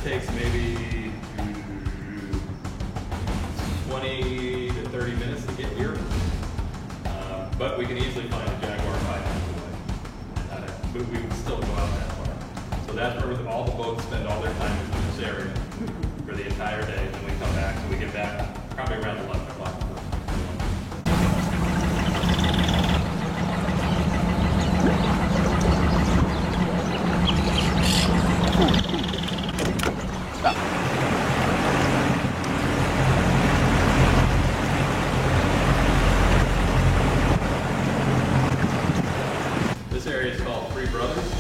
takes maybe 20 to 30 minutes to get here. But we can easily find a jaguar 5 minutes away. But we would still go out that far. So that's where all the boats spend all their time in this area for the entire day. And then we come back, so we get back probably around 11 o'clock. This area is called Three Brothers,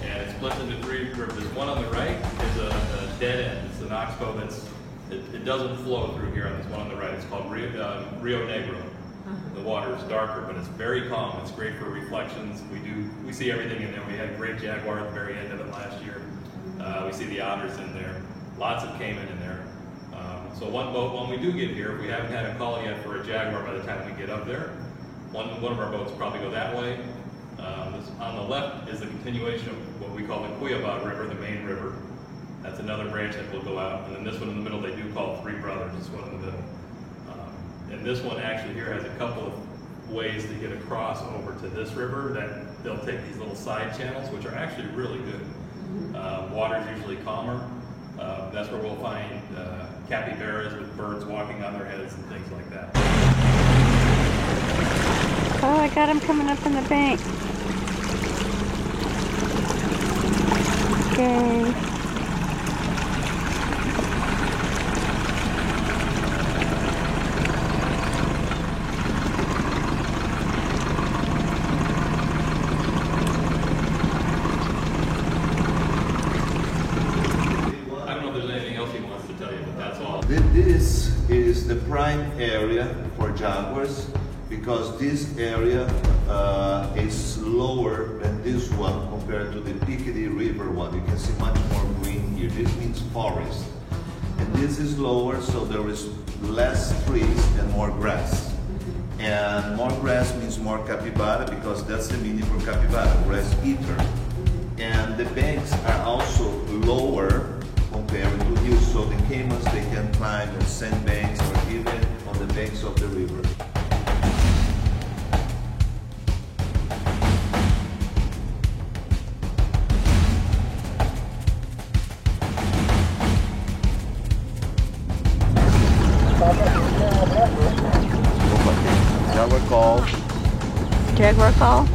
and it's split into three rivers. One on the right is a dead end. It's an oxbow it doesn't flow through here on this one on the right. It's called Rio Negro. The water is darker, but it's very calm. It's great for reflections. We see everything in there. We had a great jaguar at the very end of it last year. We see the otters in there. Lots of caiman in there. So one boat, when we do get here, if we haven't had a call yet for a jaguar by the time we get up there, one of our boats probably go that way. On the left is the continuation of what we call the Cuyaba River, the main river. That's another branch that will go out. And then this one in the middle they do call Three Brothers, this one in the middle. And this one actually here has a couple of ways to get across over to this river that they'll take these little side channels, which are actually really good. Water's usually calmer. That's where we'll find capybaras with birds walking on their heads and things like that. Oh, I got him coming up in the bank. Yay. This is the prime area for jaguars because this area is lower than this one compared to the Piccadilly River one. You can see much more green here. This means forest. And this is lower, so there is less trees and more grass. And more grass means more capybara because that's the meaning for capybara, grass eater. And the banks are also lower compared to hills, so the caimans they can climb on sandbanks or even on the banks of the river. Jaguar call. Jaguar call?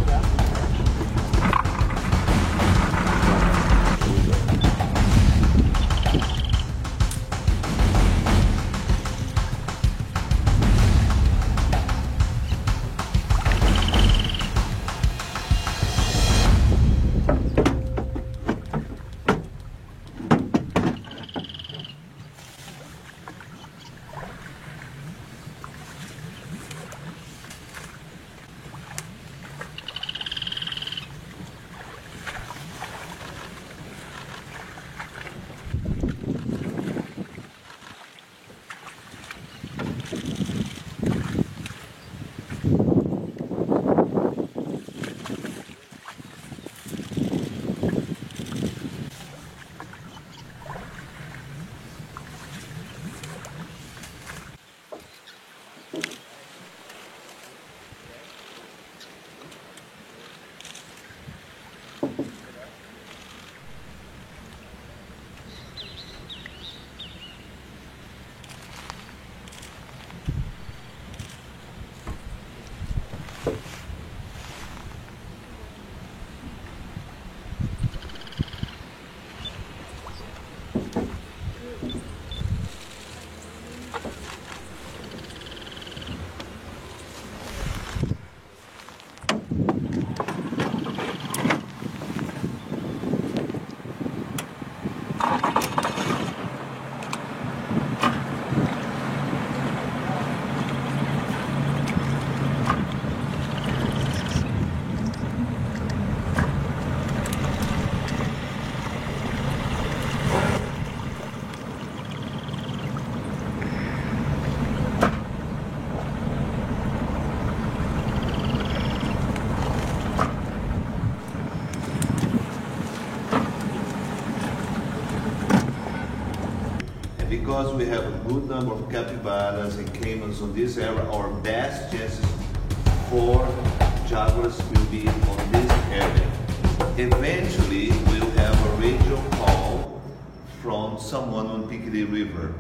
because we have a good number of capybaras and caimans on this area, our best chances for jaguars will be on this area. Eventually, we'll have a radio call from someone on Piccadilly River.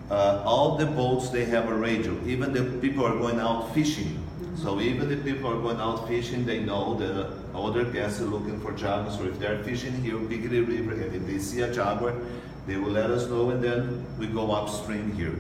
All the boats, they have a radio. Even the people are going out fishing. So even the people are going out fishing, they know the other guests are looking for jaguars. So if they're fishing here on Piccadilly River and if they see a jaguar, they will let us know, and then we go upstream here.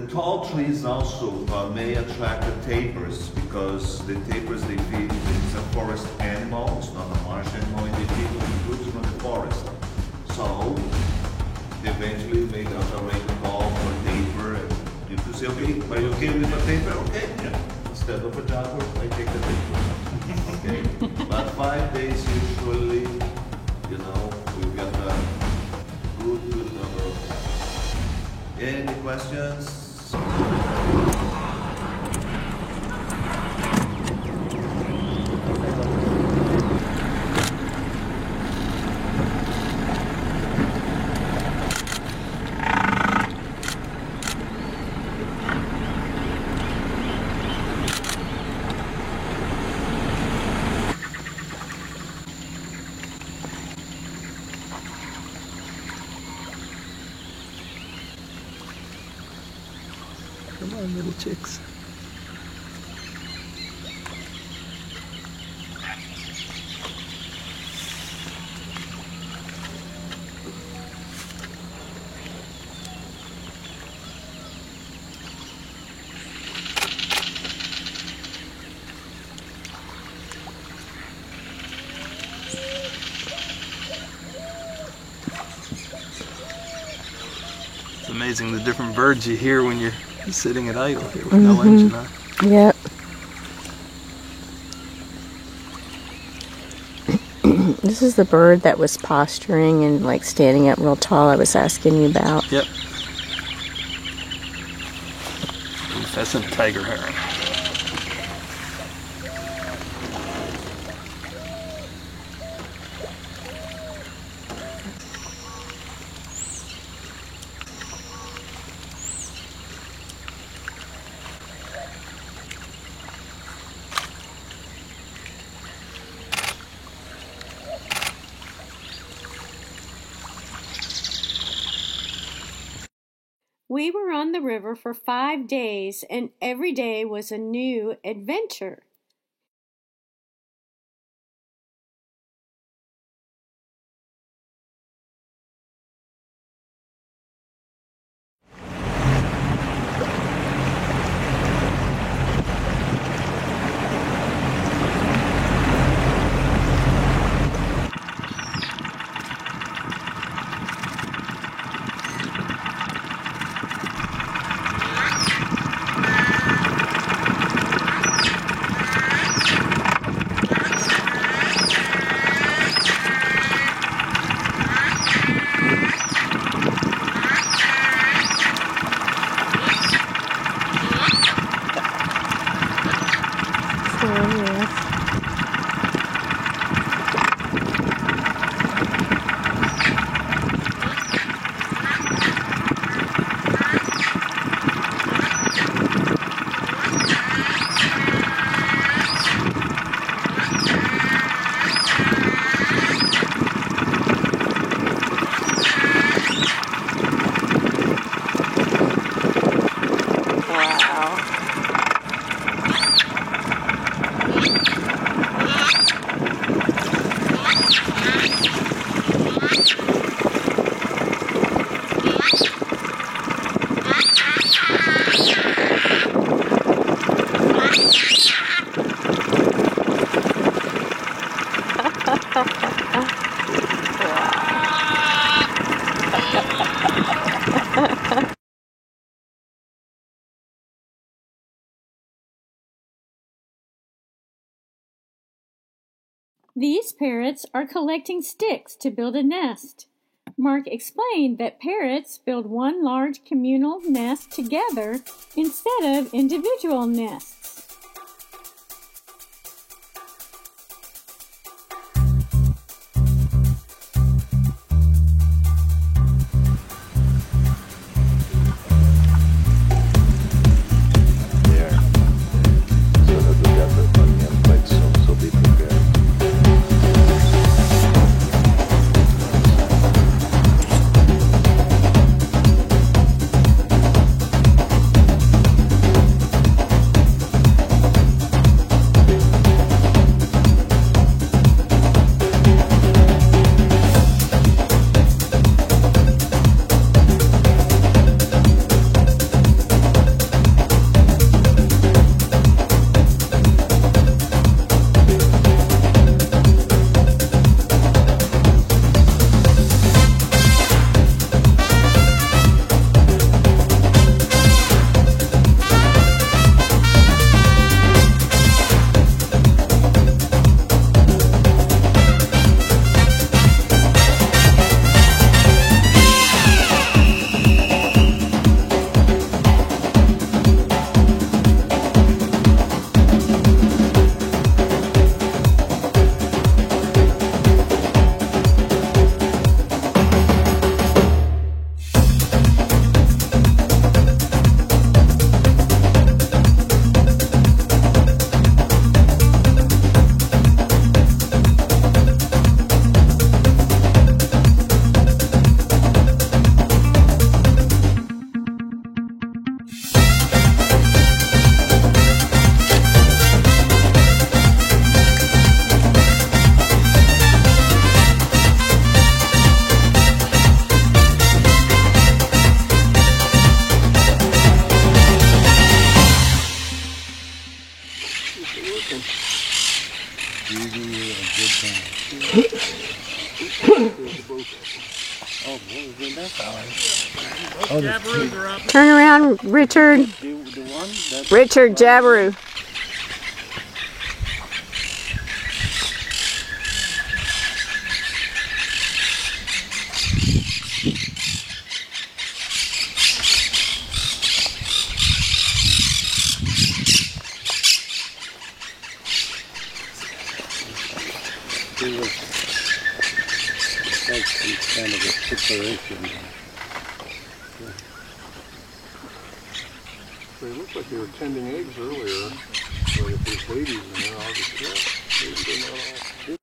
Tall trees also may attract the tapirs, because the tapirs, they feed, it's a forest animal, it's not a marsh animal, and they feed on the fruits from the forest. So eventually make a radio call for tapir, and you could say, okay, are you okay with a tapir? Okay, yeah. Instead of a jaguar, I take the tapir. Okay, but 5 days usually, you know, we've got a good number of. Any questions? Come on, little chicks. amazing the different birds you hear when you're sitting at idle here with no engine on. Yep. This is the bird that was posturing and like standing up real tall I was asking you about. Yep. Pheasant tiger heron. We were on the river for 5 days, and every day was a new adventure. These parrots are collecting sticks to build a nest. Mark explained that parrots build one large communal nest together instead of individual nests. Usually a good time. Turn around, Richard. Richard Jabiru. It was like some kind of a separation. They looked like they were tending eggs earlier, but if there's babies in there, obviously, maybe they're not all.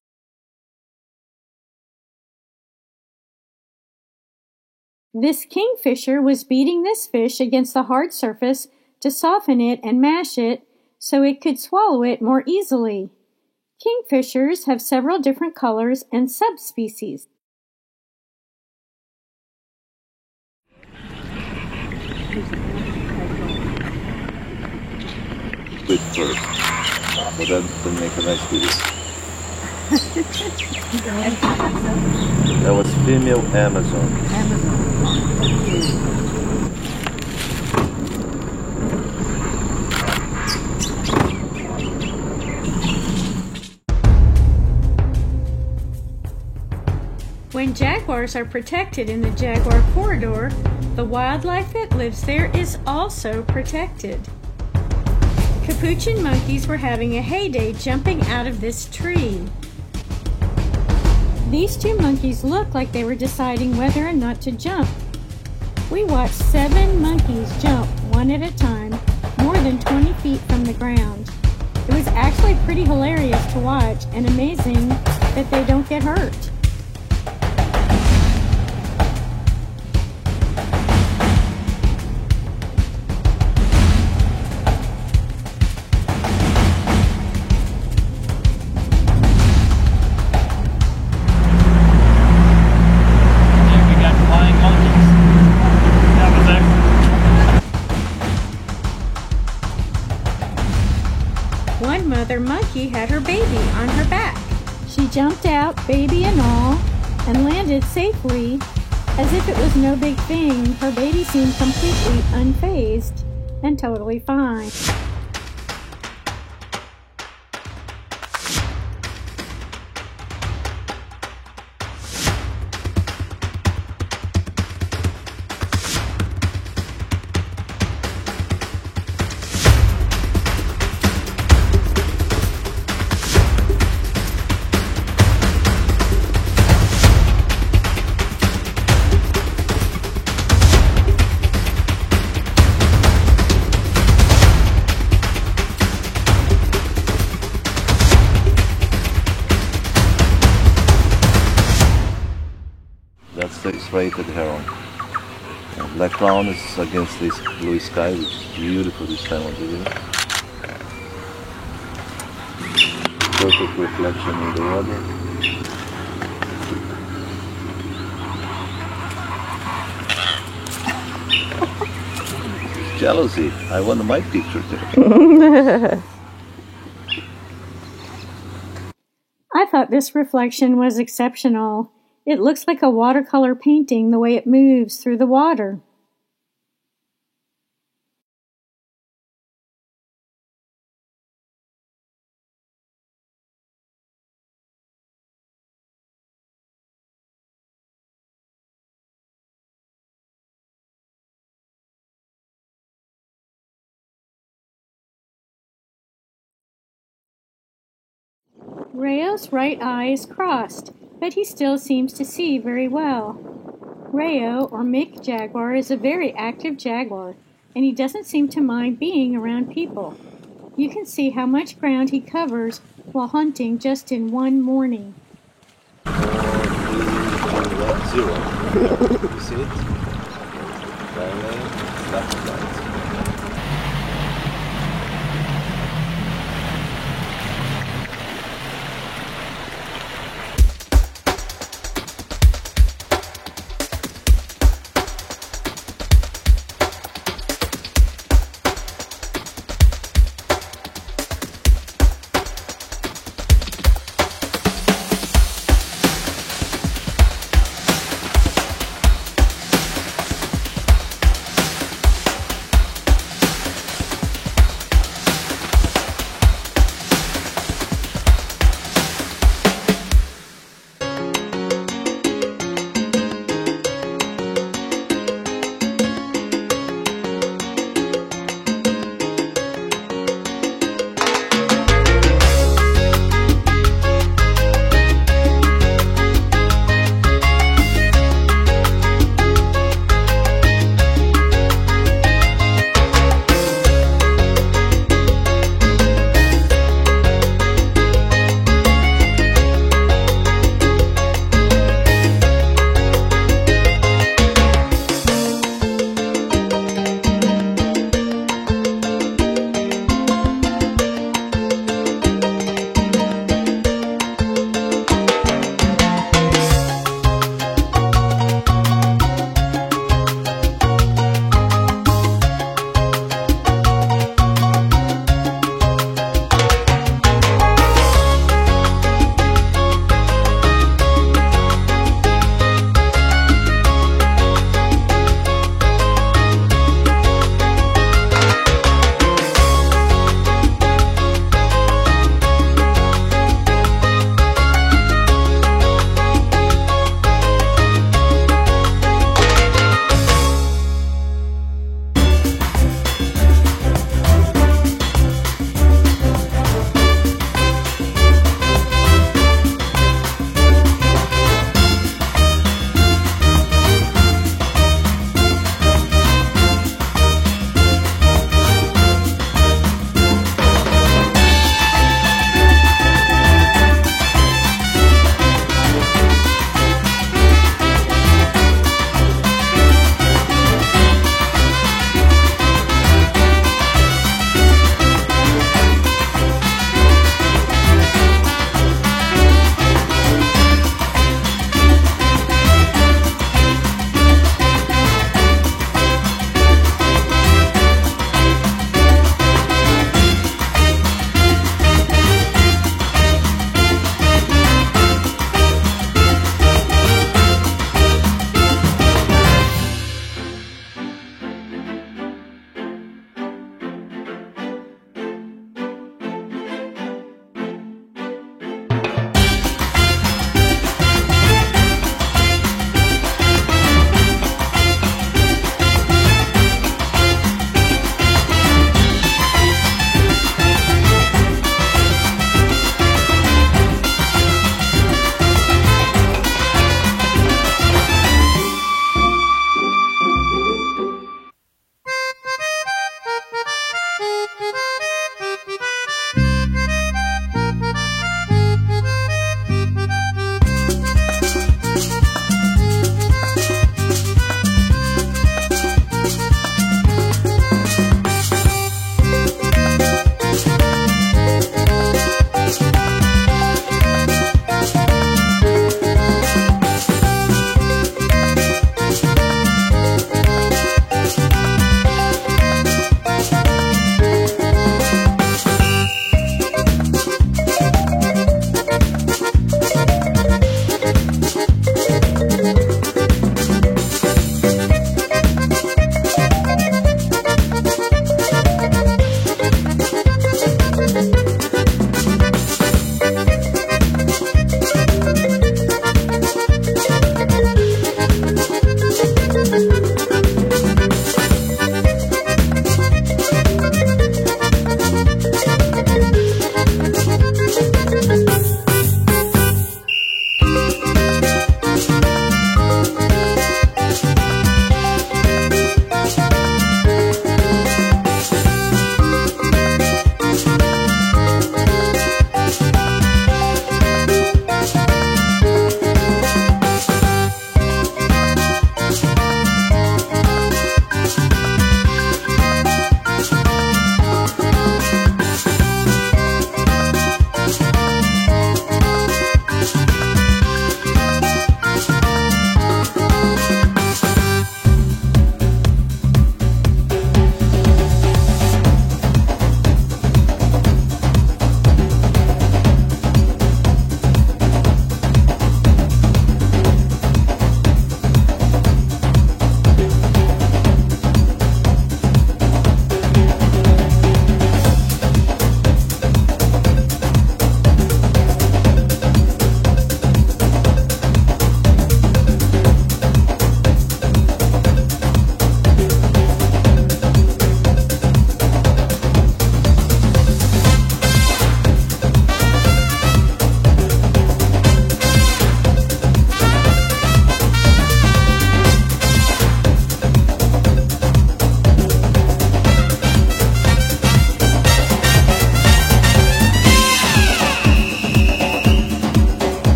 This kingfisher was beating this fish against the hard surface to soften it and mash it so it could swallow it more easily. Kingfishers have several different colors and subspecies. With first, but then to make a nice video. That was female Amazon. When jaguars are protected in the jaguar corridor, the wildlife that lives there is also protected. Capuchin monkeys were having a heyday jumping out of this tree. These two monkeys looked like they were deciding whether or not to jump. We watched 7 monkeys jump one at a time, more than 20 feet from the ground. It was actually pretty hilarious to watch and amazing that they don't get hurt. One mother monkey had her baby on her back. She jumped out, baby and all, and landed safely. As if it was no big thing, her baby seemed completely unfazed and totally fine. That's the striated heron. Black crown is against this blue sky, which is beautiful this time of the year. Perfect reflection in the water. Jealousy. I want my picture too. I thought this reflection was exceptional. It looks like a watercolor painting the way it moves through the water. Rayo's right eye is crossed, but he still seems to see very well. Rayo, or Mick Jaguar, is a very active jaguar, and he doesn't seem to mind being around people. You can see how much ground he covers while hunting just in one morning. 4, 3, 2, 1, 0. You see it? Left and right.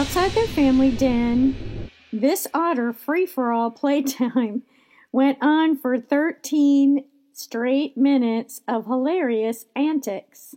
Outside their family den, this otter free-for-all playtime went on for 13 straight minutes of hilarious antics.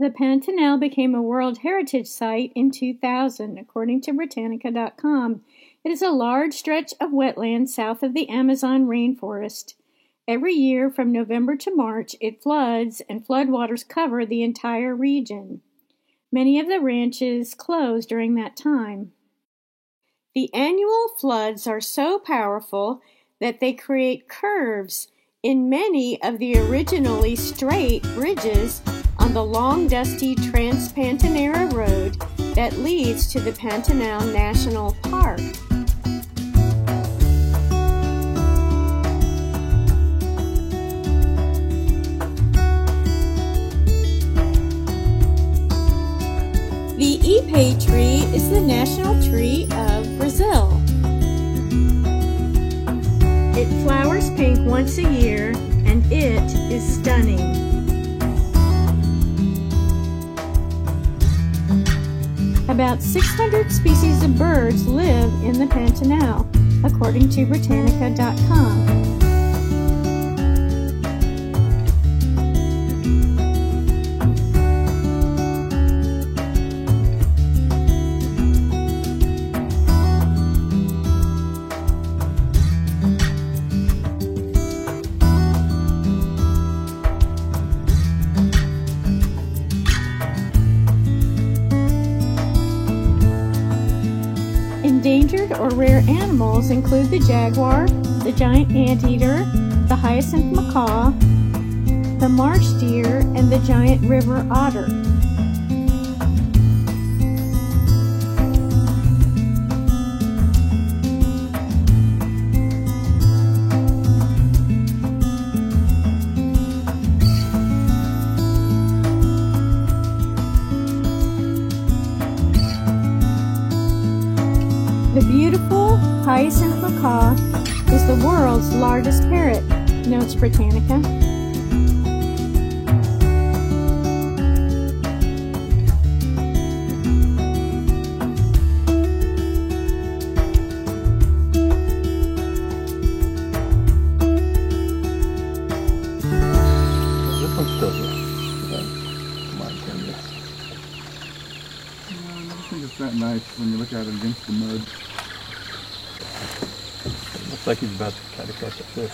The Pantanal became a World Heritage Site in 2000, according to Britannica.com. It is a large stretch of wetland south of the Amazon rainforest. Every year, from November to March, it floods, and floodwaters cover the entire region. Many of the ranches close during that time. The annual floods are so powerful that they create curves in many of the originally straight bridges on the long, dusty Trans-Pantanera Road that leads to the Pantanal National Park. The Ipe tree is the national tree of Brazil. It flowers pink once a year, and it is stunning. About 600 species of birds live in the Pantanal, according to Britannica.com. Endangered or rare animals include the jaguar, the giant anteater, the hyacinth macaw, the marsh deer, and the giant river otter. The beautiful hyacinth macaw is the world's largest parrot, notes Britannica. This one's still here. My goodness. I don't think it's that nice when you look at it against the mud. Looks like he's about to try to catch a fish.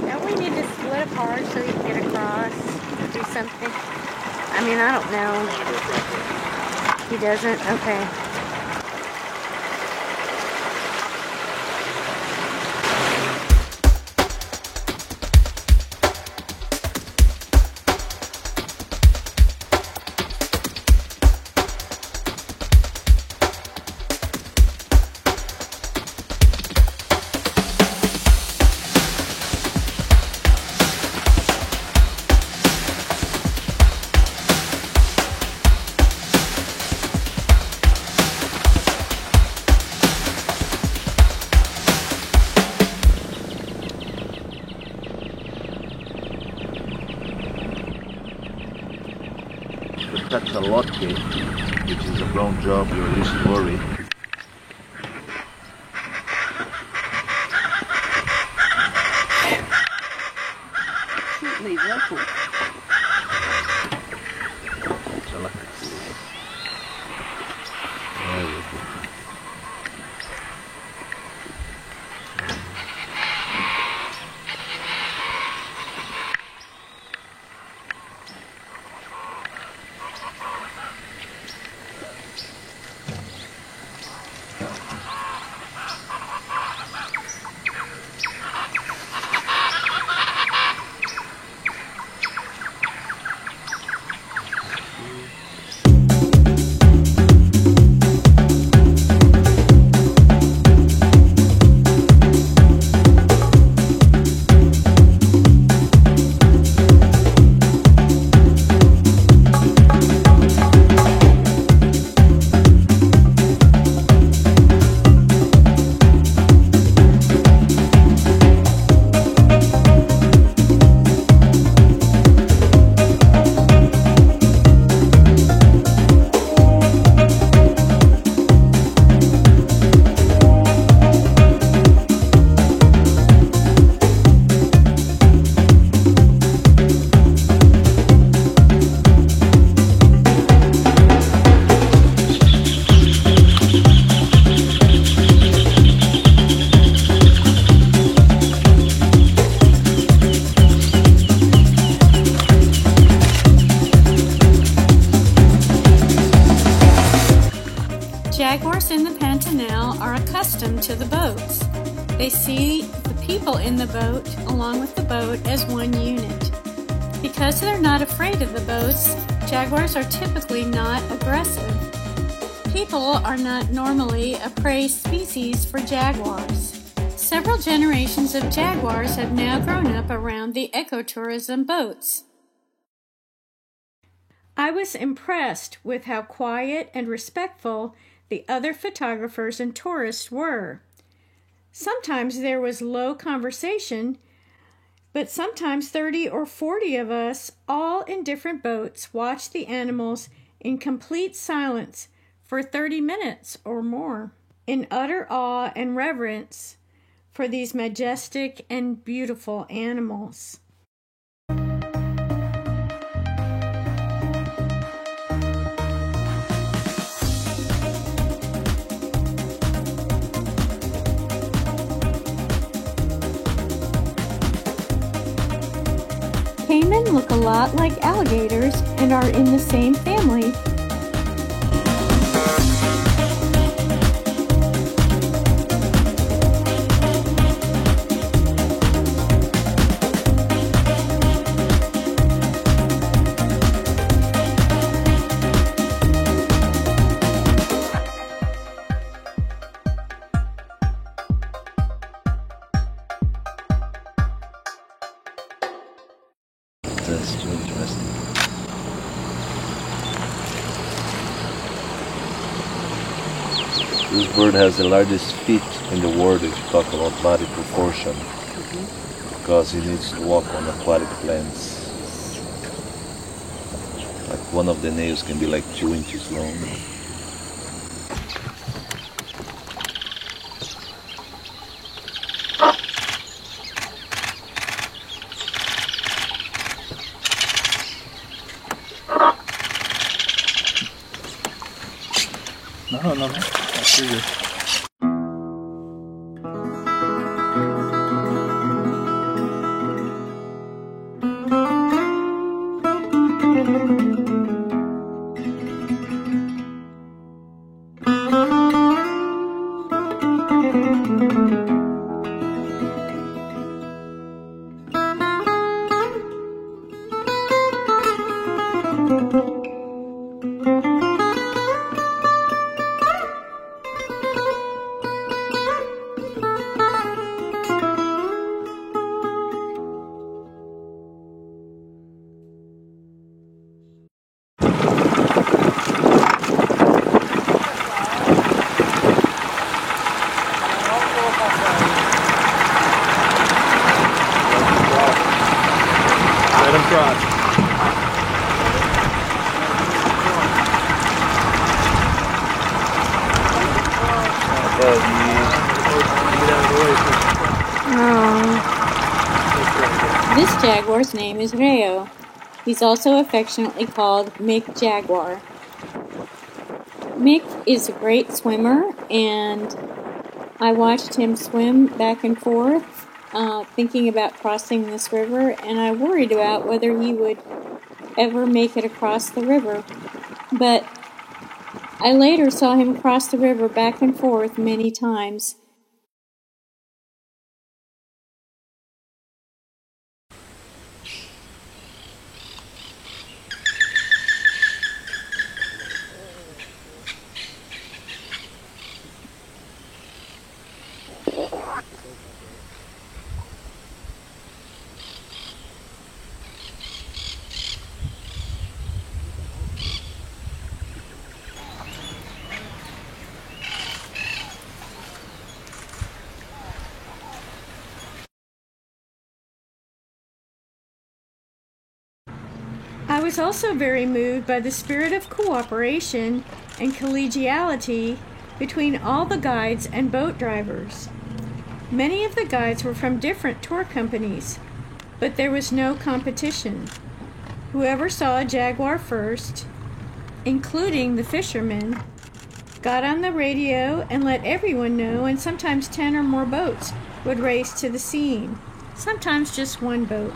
Don't we need to split apart so you can get across or do something? I mean, I don't know. He doesn't? Okay. The cachalote, which is a brown job, or at least worry. accustomed to the boats. They see the people in the boat along with the boat as one unit. Because they're not afraid of the boats, jaguars are typically not aggressive. People are not normally a prey species for jaguars. Several generations of jaguars have now grown up around the ecotourism boats. I was impressed with how quiet and respectful the other photographers and tourists were. Sometimes there was low conversation, but sometimes 30 or 40 of us, all in different boats, watched the animals in complete silence for 30 minutes or more, in utter awe and reverence for these majestic and beautiful animals. Caiman look a lot like alligators and are in the same family. That's too interesting. This bird has the largest feet in the world if you talk about body proportion, because he needs to walk on aquatic plants. Like one of the nails can be like 2 inches long. No. I see you. Let him cross. This jaguar's name is Rayo. He's also affectionately called Mick Jaguar. Mick is a great swimmer, and I watched him swim back and forth, thinking about crossing this river, and I worried about whether he would ever make it across the river. But I later saw him cross the river back and forth many times. I was also very moved by the spirit of cooperation and collegiality between all the guides and boat drivers. Many of the guides were from different tour companies, but there was no competition. Whoever saw a jaguar first, including the fishermen, got on the radio and let everyone know, and sometimes 10 or more boats would race to the scene, sometimes just one boat.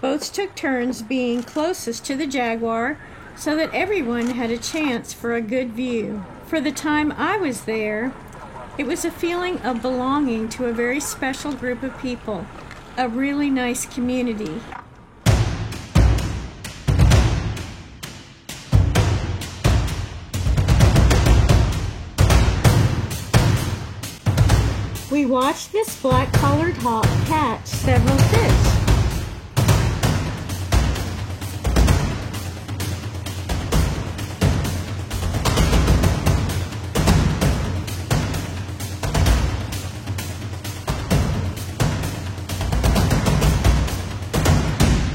Boats took turns being closest to the jaguar so that everyone had a chance for a good view. For the time I was there, It was a feeling of belonging to a very special group of people, a really nice community. We watched this black-collared hawk catch several fish.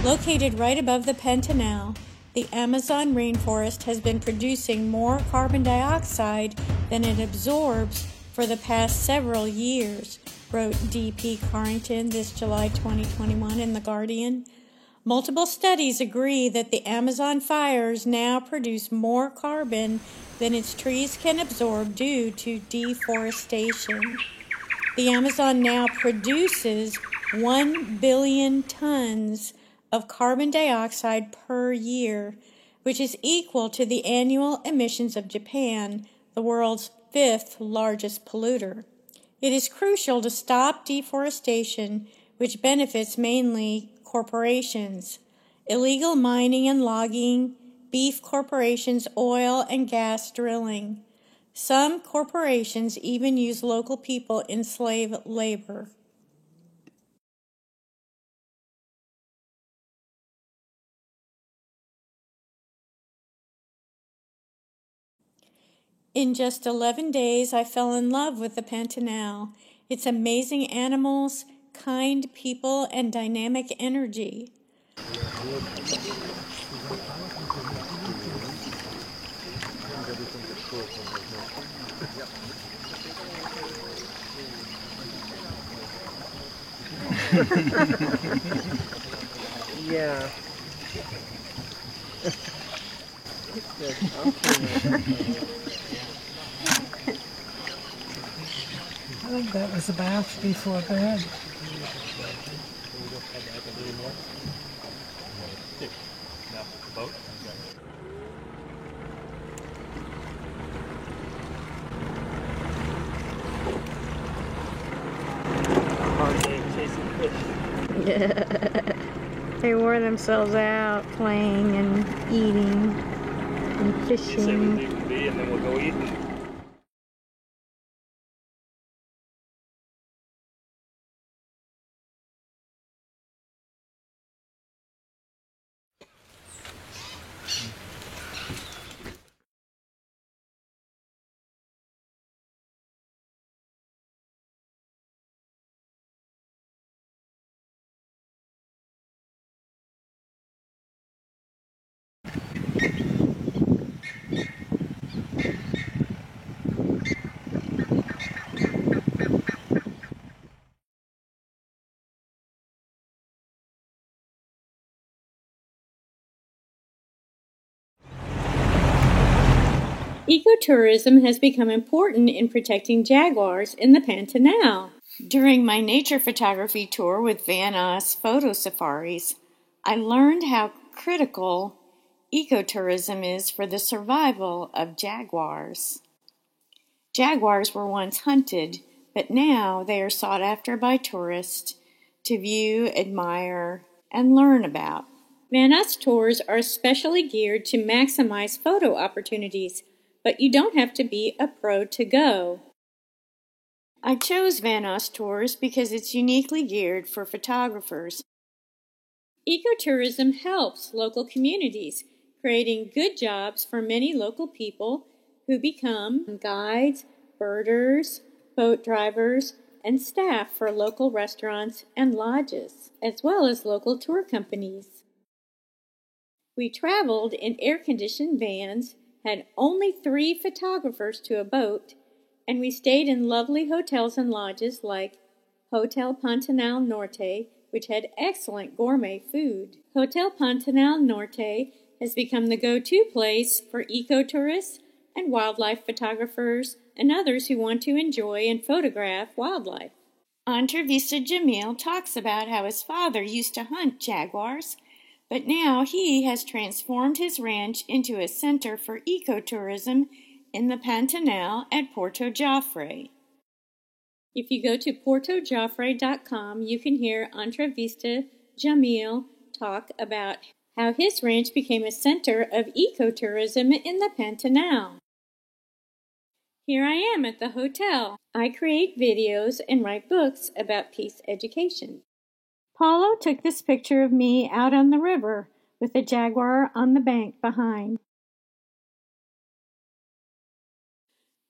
Located right above the Pantanal, the Amazon rainforest has been producing more carbon dioxide than it absorbs for the past several years, wrote D.P. Carrington this July 2021 in The Guardian. Multiple studies agree that the Amazon fires now produce more carbon than its trees can absorb due to deforestation. The Amazon now produces 1 billion tons of carbon dioxide per year, which is equal to the annual emissions of Japan, the world's 5th largest polluter. It is crucial to stop deforestation, which benefits mainly corporations. Illegal mining and logging, beef corporations, oil and gas drilling. Some corporations even use local people in slave labor. In just 11 days, I fell in love with the Pantanal. Its amazing animals, kind people, and dynamic energy. Yeah. I think that was a bath before bed. Hard day chasing fish. They wore themselves out playing and eating and Just say we fishing. leave the bee and then we'll go eat. Ecotourism has become important in protecting jaguars in the Pantanal. During my nature photography tour with Van Oss Photo Safaris, I learned how critical ecotourism is for the survival of jaguars. Jaguars were once hunted, but now they are sought after by tourists to view, admire, and learn about. Van Oss tours are especially geared to maximize photo opportunities, but you don't have to be a pro to go. I chose Van Oss Tours because it's uniquely geared for photographers. Ecotourism helps local communities, creating good jobs for many local people who become guides, birders, boat drivers, and staff for local restaurants and lodges, as well as local tour companies. We traveled in air-conditioned vans, had only 3 photographers to a boat, and we stayed in lovely hotels and lodges like Hotel Pantanal Norte, which had excellent gourmet food. Hotel Pantanal Norte has become the go-to place for ecotourists and wildlife photographers and others who want to enjoy and photograph wildlife. Entrevista Jamil talks about how his father used to hunt jaguars, but now he has transformed his ranch into a center for ecotourism in the Pantanal at Porto Jofre. If you go to PortoJoffre.com, you can hear Entrevista Jamil talk about how his ranch became a center of ecotourism in the Pantanal. Here I am at the hotel. I create videos and write books about peace education. Paulo took this picture of me out on the river with a jaguar on the bank behind.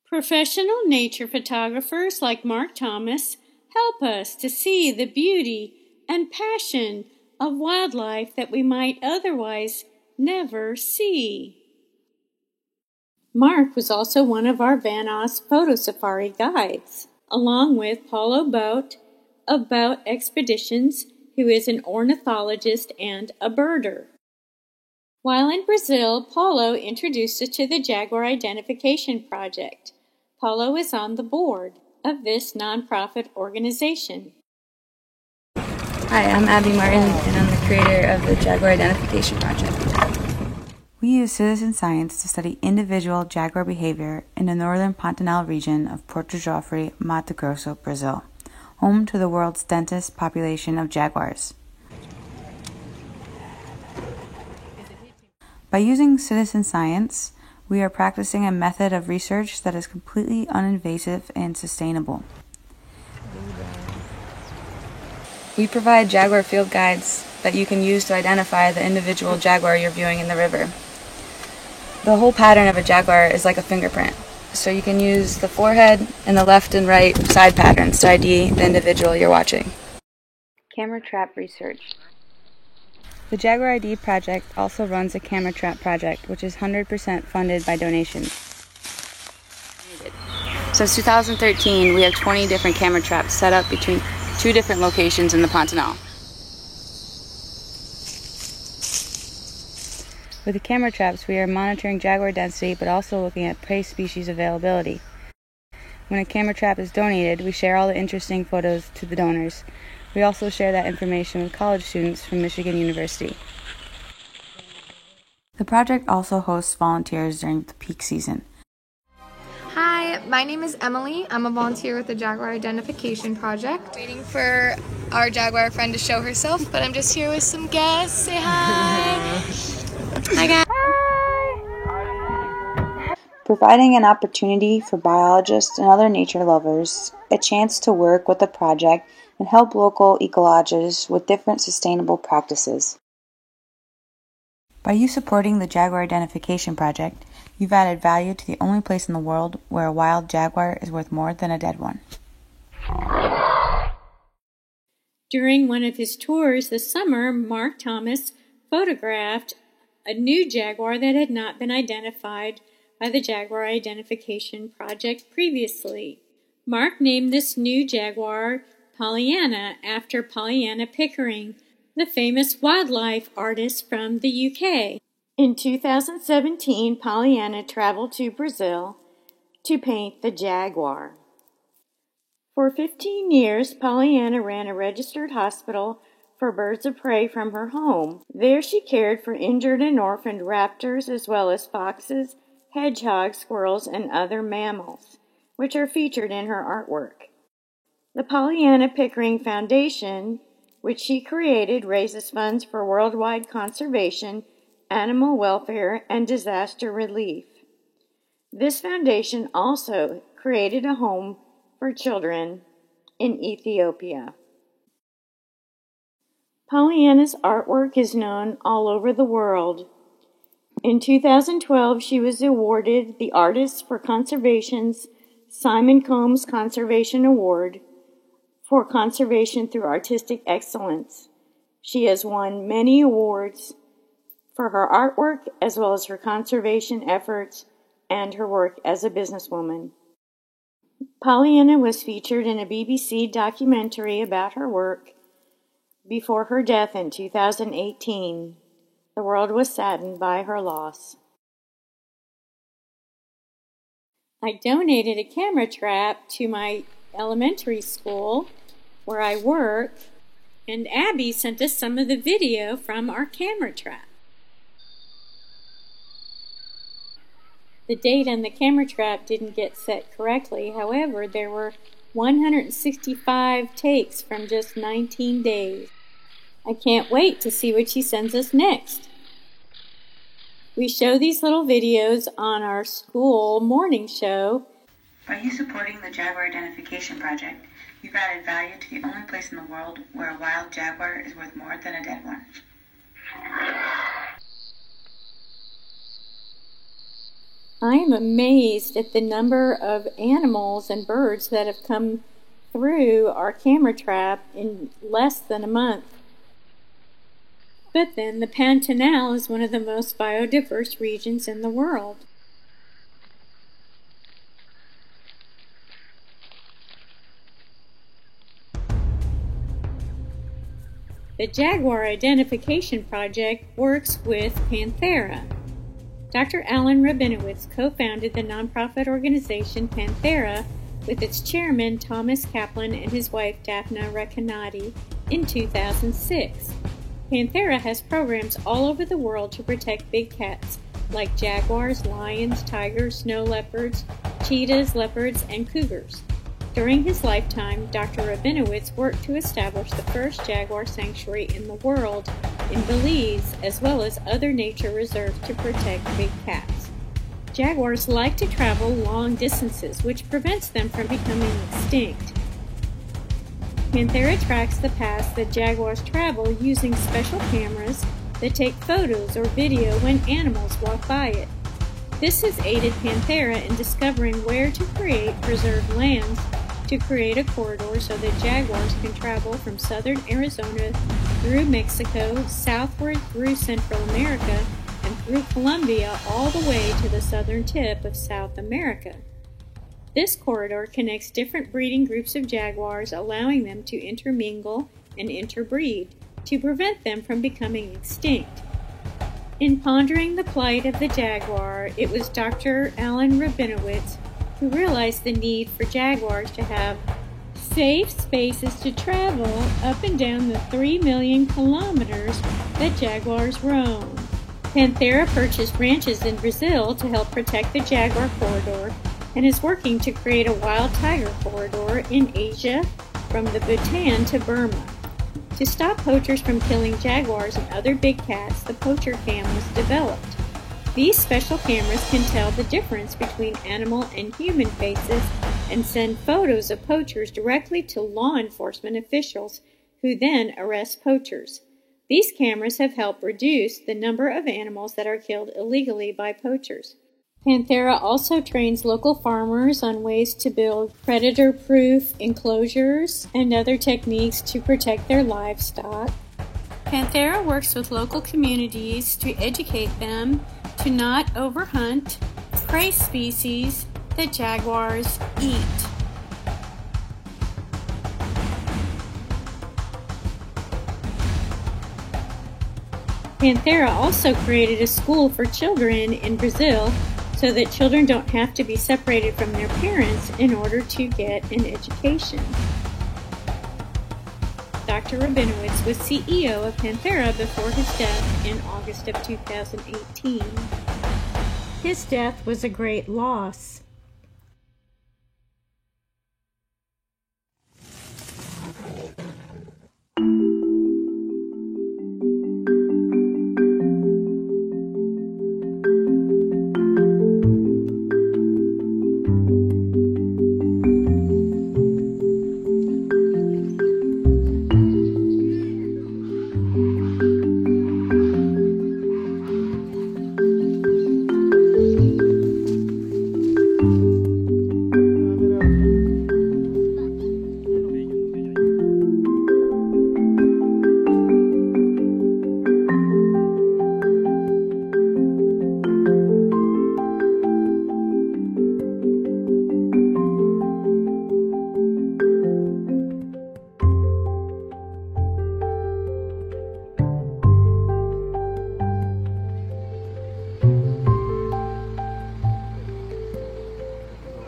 Professional nature photographers like Mark Thomas help us to see the beauty and passion of wildlife that we might otherwise never see. Mark was also one of our Van Oss photo safari guides, along with Paulo Bout of Bout Expeditions, who is an ornithologist and a birder. While in Brazil, Paulo introduced us to the Jaguar Identification Project. Paulo is on the board of this nonprofit organization. Hi, I'm Abby Martin, and I'm the creator of the Jaguar Identification Project. We use citizen science to study individual jaguar behavior in the northern Pantanal region of Porto Joffre, Mato Grosso, Brazil, home to the world's densest population of jaguars. By using citizen science, we are practicing a method of research that is completely uninvasive and sustainable. We provide jaguar field guides that you can use to identify the individual jaguar you're viewing in the river. The whole pattern of a jaguar is like a fingerprint, so you can use the forehead and the left and right side patterns to ID the individual you're watching. Camera trap research. The Jaguar ID project also runs a camera trap project, which is 100% funded by donations. Since 2013, we have 20 different camera traps set up between 2 different locations in the Pantanal. With the camera traps, we are monitoring jaguar density, but also looking at prey species availability. When a camera trap is donated, we share all the interesting photos to the donors. We also share that information with college students from Michigan University. The project also hosts volunteers during the peak season. Hi, my name is Emily. I'm a volunteer with the Jaguar Identification Project. Waiting for our jaguar friend to show herself, but I'm just here with some guests. Say hi. Hi, guys. Hi. Providing an opportunity for biologists and other nature lovers a chance to work with the project and help local ecologists with different sustainable practices. By you supporting the Jaguar Identification Project, you've added value to the only place in the world where a wild jaguar is worth more than a dead one. During one of his tours this summer, Mark Thomas photographed a new jaguar that had not been identified by the Jaguar Identification Project previously. Mark named this new jaguar Pollyanna after Pollyanna Pickering, the famous wildlife artist from the UK. In 2017, Pollyanna traveled to Brazil to paint the jaguar. For 15 years, Pollyanna ran a registered hospital for birds of prey from her home. There she cared for injured and orphaned raptors as well as foxes, hedgehogs, squirrels, and other mammals, which are featured in her artwork. The Pollyanna Pickering Foundation, which she created, raises funds for worldwide conservation, animal welfare, and disaster relief. This foundation also created a home for children in Ethiopia. Pollyanna's artwork is known all over the world. In 2012, she was awarded the Artists for Conservation's Simon Combs Conservation Award for conservation through artistic excellence. She has won many awards for her artwork as well as her conservation efforts and her work as a businesswoman. Pollyanna was featured in a BBC documentary about her work before her death in 2018. The world was saddened by her loss. I donated a camera trap to my elementary school where I work, and Abby sent us some of the video from our camera trap. The date on the camera trap didn't get set correctly. However, there were 165 takes from just 19 days. I can't wait to see what she sends us next. We show these little videos on our school morning show. By you supporting the Jaguar Identification Project, you've added value to the only place in the world where a wild jaguar is worth more than a dead one. I am amazed at the number of animals and birds that have come through our camera trap in less than a month. But then the Pantanal is one of the most biodiverse regions in the world. The Jaguar Identification Project works with Panthera. Dr. Alan Rabinowitz co-founded the nonprofit organization Panthera with its chairman Thomas Kaplan and his wife Daphna Recanati in 2006. Panthera has programs all over the world to protect big cats like jaguars, lions, tigers, snow leopards, cheetahs, leopards, and cougars. During his lifetime, Dr. Rabinowitz worked to establish the first jaguar sanctuary in the world in Belize, as well as other nature reserves to protect big cats. Jaguars like to travel long distances, which prevents them from becoming extinct. Panthera tracks the paths that jaguars travel using special cameras that take photos or video when animals walk by it. This has aided Panthera in discovering where to create preserved lands to create a corridor so that jaguars can travel from southern Arizona through Mexico, southward through Central America, and through Colombia all the way to the southern tip of South America. This corridor connects different breeding groups of jaguars, allowing them to intermingle and interbreed to prevent them from becoming extinct. In pondering the plight of the jaguar, it was Dr. Alan Rabinowitz who realized the need for jaguars to have safe spaces to travel up and down the 3 million kilometers that jaguars roam. Panthera purchased ranches in Brazil to help protect the jaguar corridor and is working to create a wild tiger corridor in Asia from the Bhutan to Burma. To stop poachers from killing jaguars and other big cats, the poacher cam was developed. These special cameras can tell the difference between animal and human faces and send photos of poachers directly to law enforcement officials who then arrest poachers. These cameras have helped reduce the number of animals that are killed illegally by poachers. Panthera also trains local farmers on ways to build predator-proof enclosures and other techniques to protect their livestock. Panthera works with local communities to educate them to not overhunt prey species that jaguars eat. Panthera also created a school for children in Brazil so that children don't have to be separated from their parents in order to get an education. Dr. Rabinowitz was CEO of Panthera before his death in August of 2018. His death was a great loss.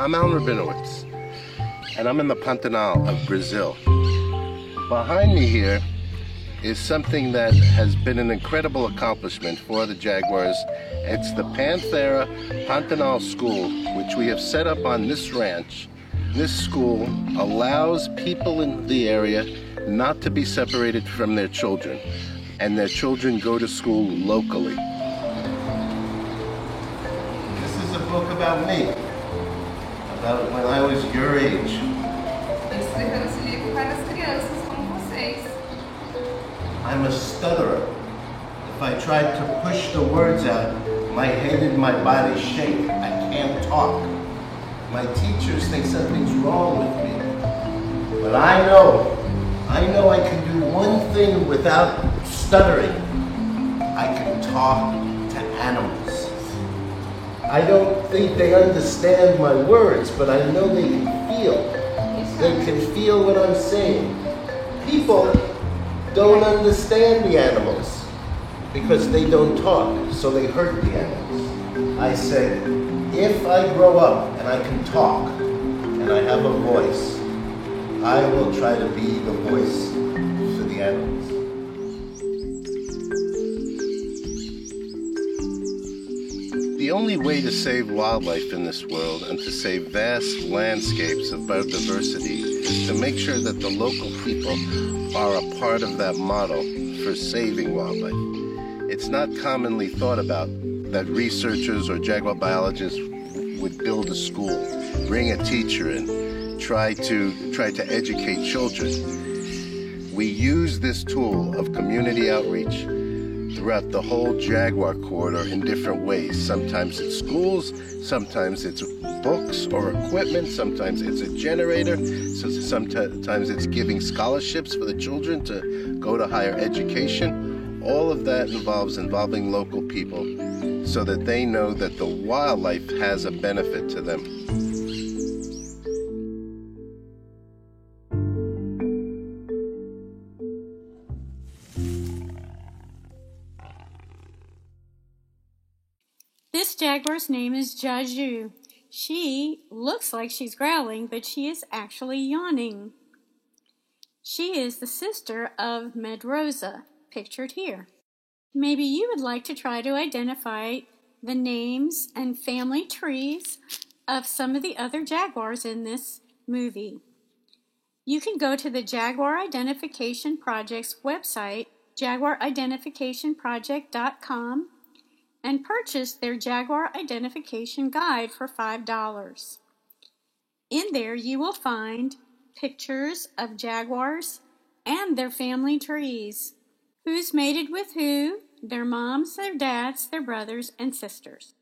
I'm Alan Rabinowitz, and I'm in the Pantanal of Brazil. Behind me here is something that has been an incredible accomplishment for the jaguars. It's the Panthera Pantanal School, which we have set up on this ranch This school allows people in the area not to be separated from their children, and their children go to school locally. This is a book about me, about when I was your age. I'm a stutterer. If I tried to push the words out, my head and my body shake. I can't talk. My teachers think something's wrong with me. But I know I can do one thing without stuttering. I can talk to animals. I don't think they understand my words, but I know they can feel. They can feel what I'm saying. People don't understand the animals because they don't talk, so they hurt the animals. I say, if I grow up and I can talk and I have a voice, I will try to be the voice for the animals. The only way to save wildlife in this world and to save vast landscapes of biodiversity is to make sure that the local people are a part of that model for saving wildlife. It's not commonly thought about that researchers or jaguar biologists would build a school, bring a teacher in, try to educate children. We use this tool of community outreach throughout the whole jaguar corridor in different ways. Sometimes it's schools, sometimes it's books or equipment, sometimes it's a generator, so sometimes it's giving scholarships for the children to go to higher education. All of that involving local people so that they know that the wildlife has a benefit to them. This jaguar's name is Jaju. She looks like she's growling, but she is actually yawning. She is the sister of Medrosa, pictured here. Maybe you would like to try to identify the names and family trees of some of the other jaguars in this movie. You can go to the Jaguar Identification Project's website, jaguaridentificationproject.com, and purchase their Jaguar Identification Guide for $5. In there you will find pictures of jaguars and their family trees, who's mated with who, their moms, their dads, their brothers, and sisters.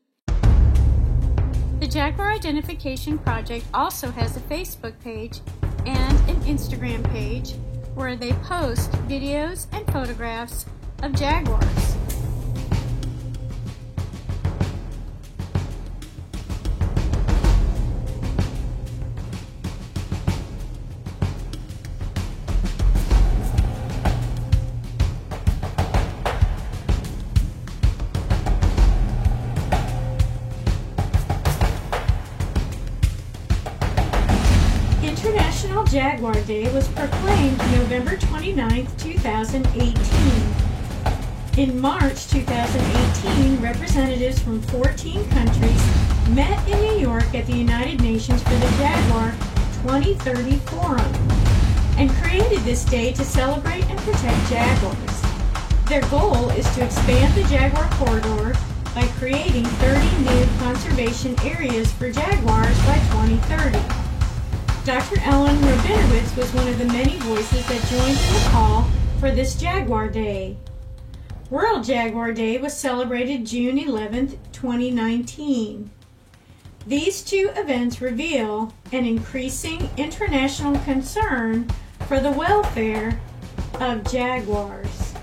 The Jaguar Identification Project also has a Facebook page and an Instagram page where they post videos and photographs of jaguars. International Jaguar Day was proclaimed November 29, 2018. In March 2018, representatives from 14 countries met in New York at the United Nations for the Jaguar 2030 Forum and created this day to celebrate and protect jaguars. Their goal is to expand the jaguar corridor by creating 30 new conservation areas for jaguars by 2030. Dr. Ellen Rabinowitz was one of the many voices that joined in the call for this Jaguar Day. World Jaguar Day was celebrated June 11, 2019. These two events reveal an increasing international concern for the welfare of jaguars.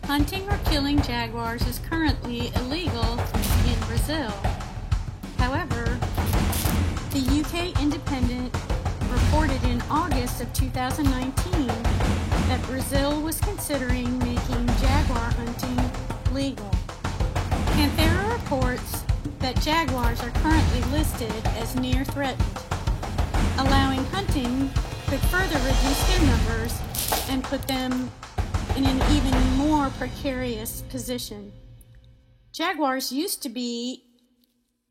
Hunting or killing jaguars is currently illegal in Brazil. However, the UK Independent reported in August of 2019 that Brazil was considering making jaguar hunting legal. Panthera reports that jaguars are currently listed as near threatened. Allowing hunting could further reduce their numbers and put them in an even more precarious position. Jaguars used to be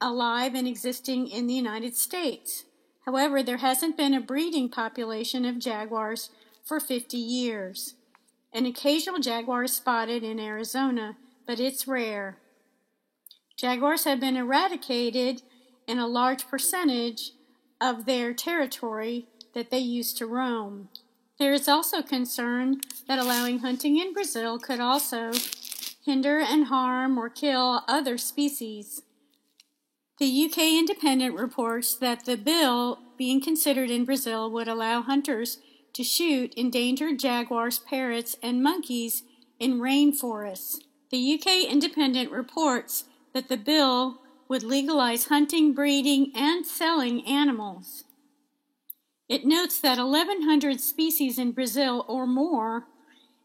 alive and existing in the United States. However, there hasn't been a breeding population of jaguars for 50 years. An occasional jaguar is spotted in Arizona, but it's rare. Jaguars have been eradicated in a large percentage of their territory that they used to roam. There is also concern that allowing hunting in Brazil could also hinder and harm or kill other species. The UK Independent reports that the bill being considered in Brazil would allow hunters to shoot endangered jaguars, parrots, and monkeys in rainforests. The UK Independent reports that the bill would legalize hunting, breeding, and selling animals. It notes that 1,100 species in Brazil or more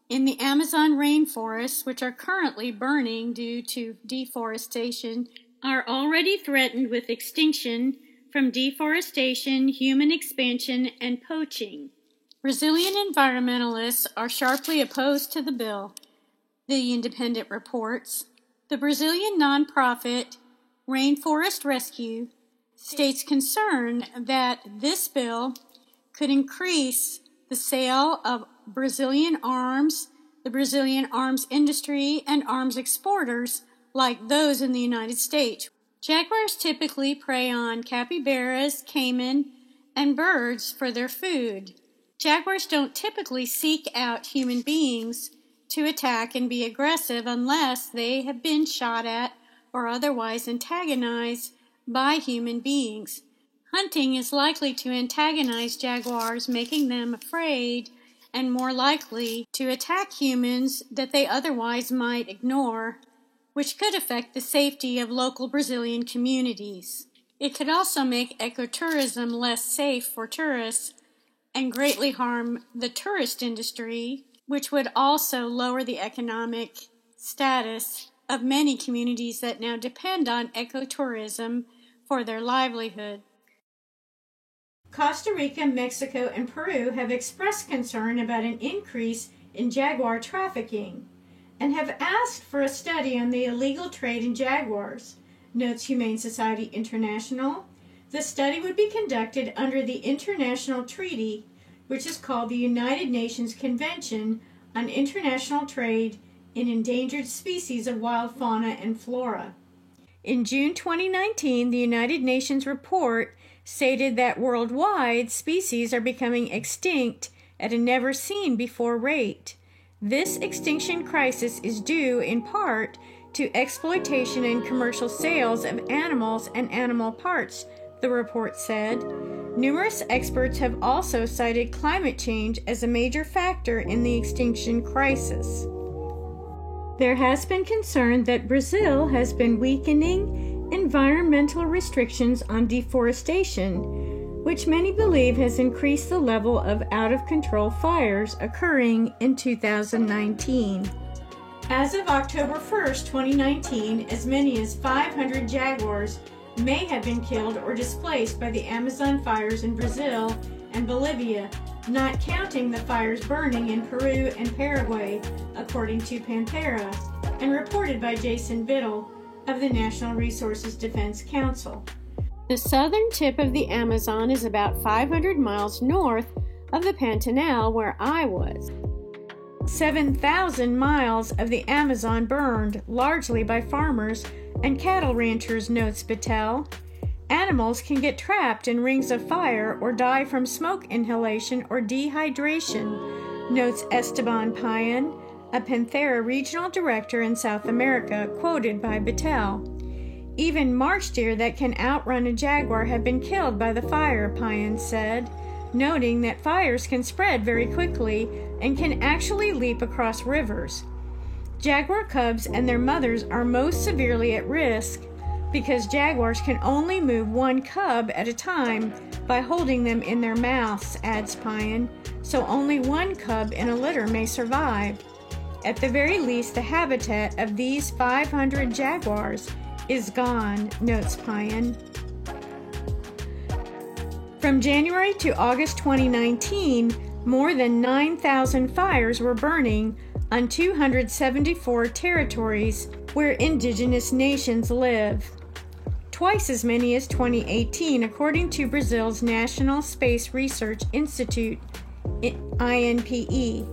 in the Amazon rainforests, which are currently burning due to deforestation, are already threatened with extinction from deforestation, human expansion, and poaching. Brazilian environmentalists are sharply opposed to the bill, the Independent reports. The Brazilian nonprofit Rainforest Rescue states concern that this bill could increase the sale of Brazilian arms, the Brazilian arms industry, and arms exporters like those in the United States. Jaguars typically prey on capybaras, caiman, and birds for their food. Jaguars don't typically seek out human beings to attack and be aggressive unless they have been shot at or otherwise antagonized by human beings. Hunting is likely to antagonize jaguars, making them afraid and more likely to attack humans that they otherwise might ignore, which could affect the safety of local Brazilian communities. It could also make ecotourism less safe for tourists and greatly harm the tourist industry, which would also lower the economic status of many communities that now depend on ecotourism for their livelihood. Costa Rica, Mexico, and Peru have expressed concern about an increase in jaguar trafficking and have asked for a study on the illegal trade in jaguars, notes Humane Society International. The study would be conducted under the international treaty, which is called the United Nations Convention on International Trade in Endangered Species of Wild Fauna and Flora. In June 2019, the United Nations report stated that worldwide species are becoming extinct at a never-seen-before rate. This extinction crisis is due in part to exploitation and commercial sales of animals and animal parts, the report said. Numerous experts have also cited climate change as a major factor in the extinction crisis. There has been concern that Brazil has been weakening environmental restrictions on deforestation, which many believe has increased the level of out-of-control fires occurring in 2019. As of October 1st, 2019, as many as 500 jaguars may have been killed or displaced by the Amazon fires in Brazil and Bolivia, not counting the fires burning in Peru and Paraguay, according to Panthera, and reported by Jason Biddle of the National Resources Defense Council. The southern tip of the Amazon is about 500 miles north of the Pantanal, where I was. 7,000 miles of the Amazon burned, largely by farmers and cattle ranchers, notes Battelle. Animals can get trapped in rings of fire or die from smoke inhalation or dehydration, notes Esteban Payan, a Panthera regional director in South America, quoted by Battelle. Even marsh deer that can outrun a jaguar have been killed by the fire, Payan said, noting that fires can spread very quickly and can actually leap across rivers. Jaguar cubs and their mothers are most severely at risk because jaguars can only move one cub at a time by holding them in their mouths, adds Payan, so only one cub in a litter may survive. At the very least, the habitat of these 500 jaguars is gone, notes Payan. From January to August 2019, more than 9,000 fires were burning on 274 territories where indigenous nations live. twice as many as 2018, according to Brazil's National Space Research Institute, INPE.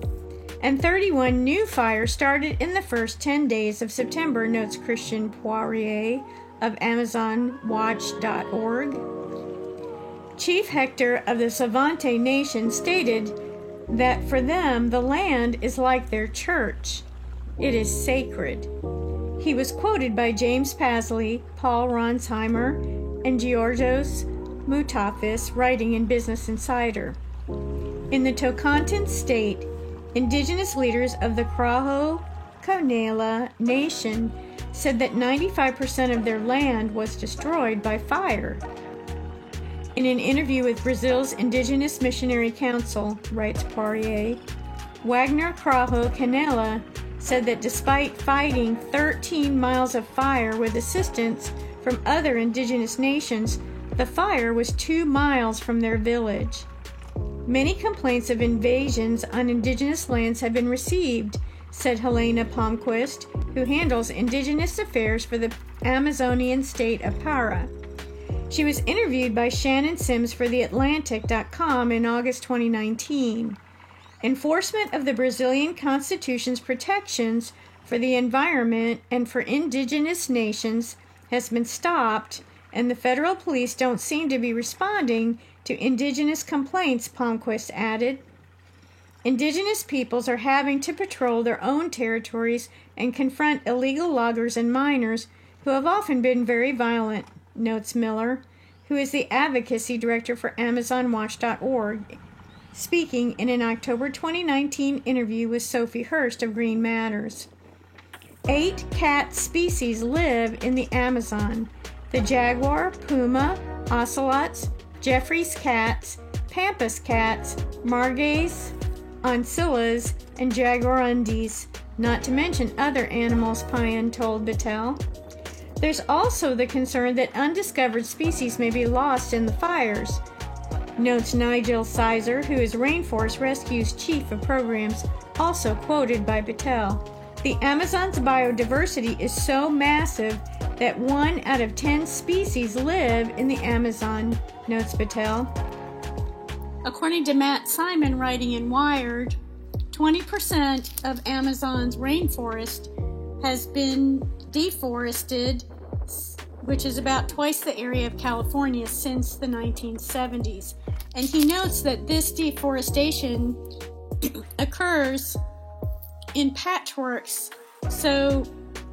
And 31 new fires started in the first 10 days of September, notes Christian Poirier of AmazonWatch.org. Chief Hector of the Savante Nation stated that for them, the land is like their church. It is sacred. He was quoted by James Pasley, Paul Ronsheimer, and Georgios Moutafis, writing in Business Insider. In the Tocantins state, indigenous leaders of the Craho Canela Nation said that 95% of their land was destroyed by fire. In an interview with Brazil's Indigenous Missionary Council, writes Poirier, Wagner Craho Canela said that despite fighting 13 miles of fire with assistance from other indigenous nations, the fire was 2 miles from their village. Many complaints of invasions on indigenous lands have been received, said Helena Palmquist, who handles indigenous affairs for the Amazonian state of Para. She was interviewed by Shannon Sims for TheAtlantic.com in August 2019. Enforcement of the Brazilian Constitution's protections for the environment and for indigenous nations has been stopped, and the federal police don't seem to be responding to indigenous complaints, Palmquist added. Indigenous peoples are having to patrol their own territories and confront illegal loggers and miners who have often been very violent, notes Miller, who is the advocacy director for AmazonWatch.org, speaking in an October 2019 interview with Sophie Hurst of Green Matters. 8 cat species live in the Amazon: the jaguar, puma, ocelots, Jeffries cats, pampas cats, margays, oncillas, and jaguarundis, not to mention other animals, Payan told Battelle. There's also the concern that undiscovered species may be lost in the fires, notes Nigel Sizer, who is Rainforest Rescue's chief of programs, also quoted by Battelle. The Amazon's biodiversity is so massive that 1 out of 10 species live in the Amazon, notes Battelle. According to Matt Simon, writing in Wired, 20% of Amazon's rainforest has been deforested, which is about twice the area of California, since the 1970s. And he notes that this deforestation occurs in patchworks, so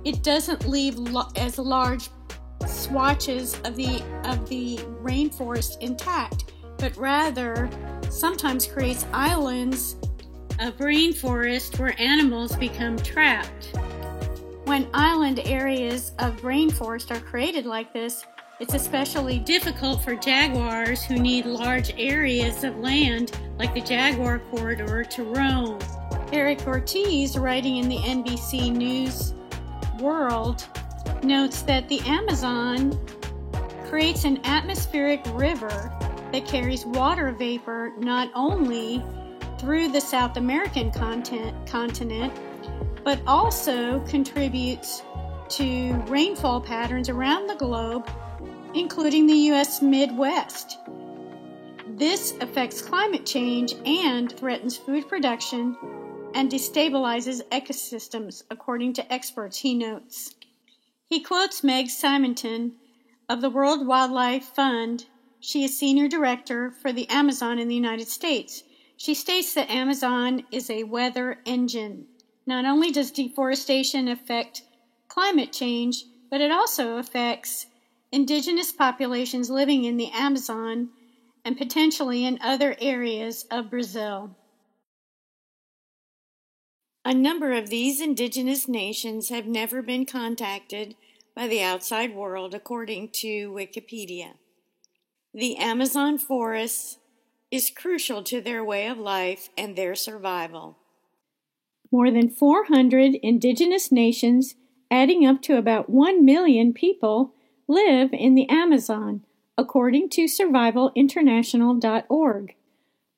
it doesn't leave as large swatches of the rainforest intact, but rather sometimes creates islands of rainforest where animals become trapped. When island areas of rainforest are created like this, it's especially difficult for jaguars who need large areas of land like the Jaguar Corridor to roam. Eric Ortiz, writing in the NBC News World, notes that the Amazon creates an atmospheric river that carries water vapor not only through the South American continent, but also contributes to rainfall patterns around the globe, including the U.S. Midwest. This affects climate change and threatens food production and destabilizes ecosystems, according to experts, he notes. He quotes Meg Simonton of the World Wildlife Fund. She is Senior Director for the Amazon in the United States. She states that Amazon is a weather engine. Not only does deforestation affect climate change, but it also affects indigenous populations living in the Amazon and potentially in other areas of Brazil. A number of these indigenous nations have never been contacted by the outside world, according to Wikipedia. The Amazon forest is crucial to their way of life and their survival. More than 400 indigenous nations, adding up to about 1 million people, live in the Amazon, according to survivalinternational.org.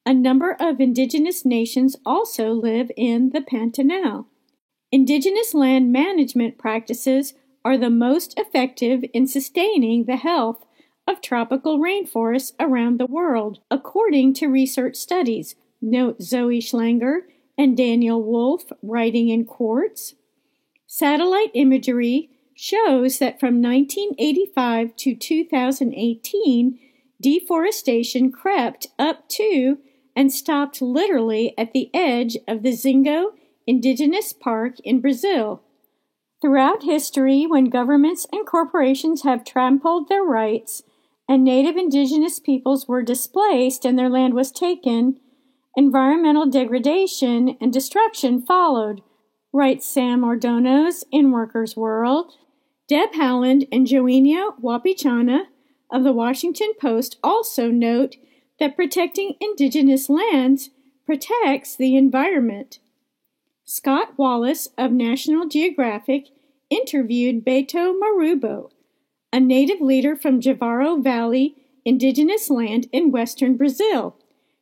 A number of indigenous nations also live in the Pantanal. Indigenous land management practices are the most effective in sustaining the health of tropical rainforests around the world, according to research studies, note Zoe Schlanger and Daniel Wolf, writing in Quartz. Satellite imagery shows that from 1985 to 2018, deforestation crept up to and stopped literally at the edge of the Zingo Indigenous Park in Brazil. Throughout history, when governments and corporations have trampled their rights and native indigenous peoples were displaced and their land was taken, environmental degradation and destruction followed, writes Sam Ordonos in Workers' World. Deb Howland and Joenia Wapichana of the Washington Post also note that protecting indigenous lands protects the environment. Scott Wallace of National Geographic interviewed Beto Marubo, a native leader from Javaro Valley indigenous land in western Brazil,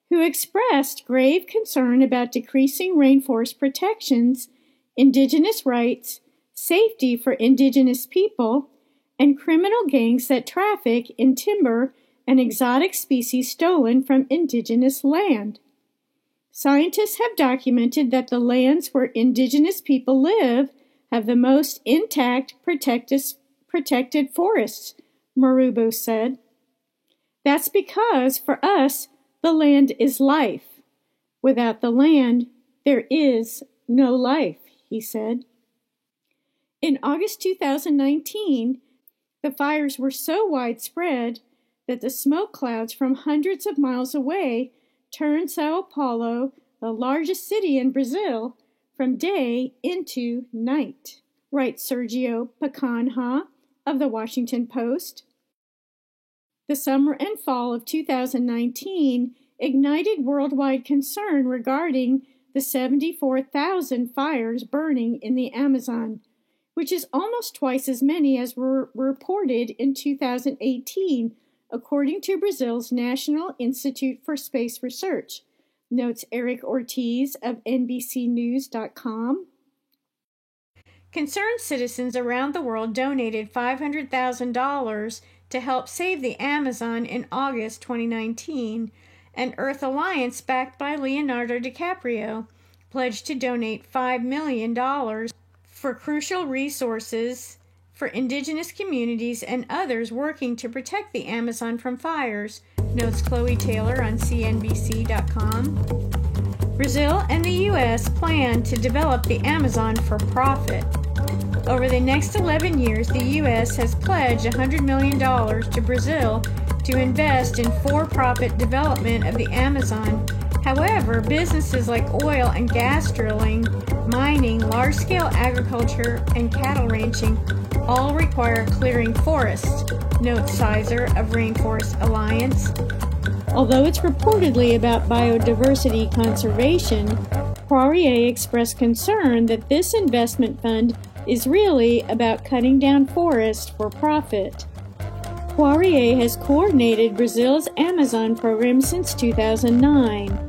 who expressed grave concern about decreasing rainforest protections, indigenous rights, safety for indigenous people, and criminal gangs that traffic in timber and exotic species stolen from indigenous land. Scientists have documented that the lands where indigenous people live have the most intact protected forests, Marubo said. That's because, for us, the land is life. Without the land, there is no life, he said. In August 2019, the fires were so widespread that the smoke clouds from hundreds of miles away turned Sao Paulo, the largest city in Brazil, from day into night, writes Sergio Pacanha of the Washington Post. The summer and fall of 2019 ignited worldwide concern regarding the 74,000 fires burning in the Amazon, which is almost twice as many as were reported in 2018, according to Brazil's National Institute for Space Research, notes Eric Ortiz of NBCnews.com. Concerned citizens around the world donated $500,000 to help save the Amazon in August 2019, and Earth Alliance, backed by Leonardo DiCaprio, pledged to donate $5 million for crucial resources for indigenous communities and others working to protect the Amazon from fires, notes Chloe Taylor on CNBC.com. Brazil and the U.S. plan to develop the Amazon for profit. Over the next 11 years, the U.S. has pledged $100 million to Brazil to invest in for-profit development of the Amazon. However, businesses like oil and gas drilling, mining, large-scale agriculture, and cattle ranching all require clearing forests, notes Sizer of Rainforest Alliance. Although it's reportedly about biodiversity conservation, Poirier expressed concern that this investment fund is really about cutting down forests for profit. Poirier has coordinated Brazil's Amazon program since 2009.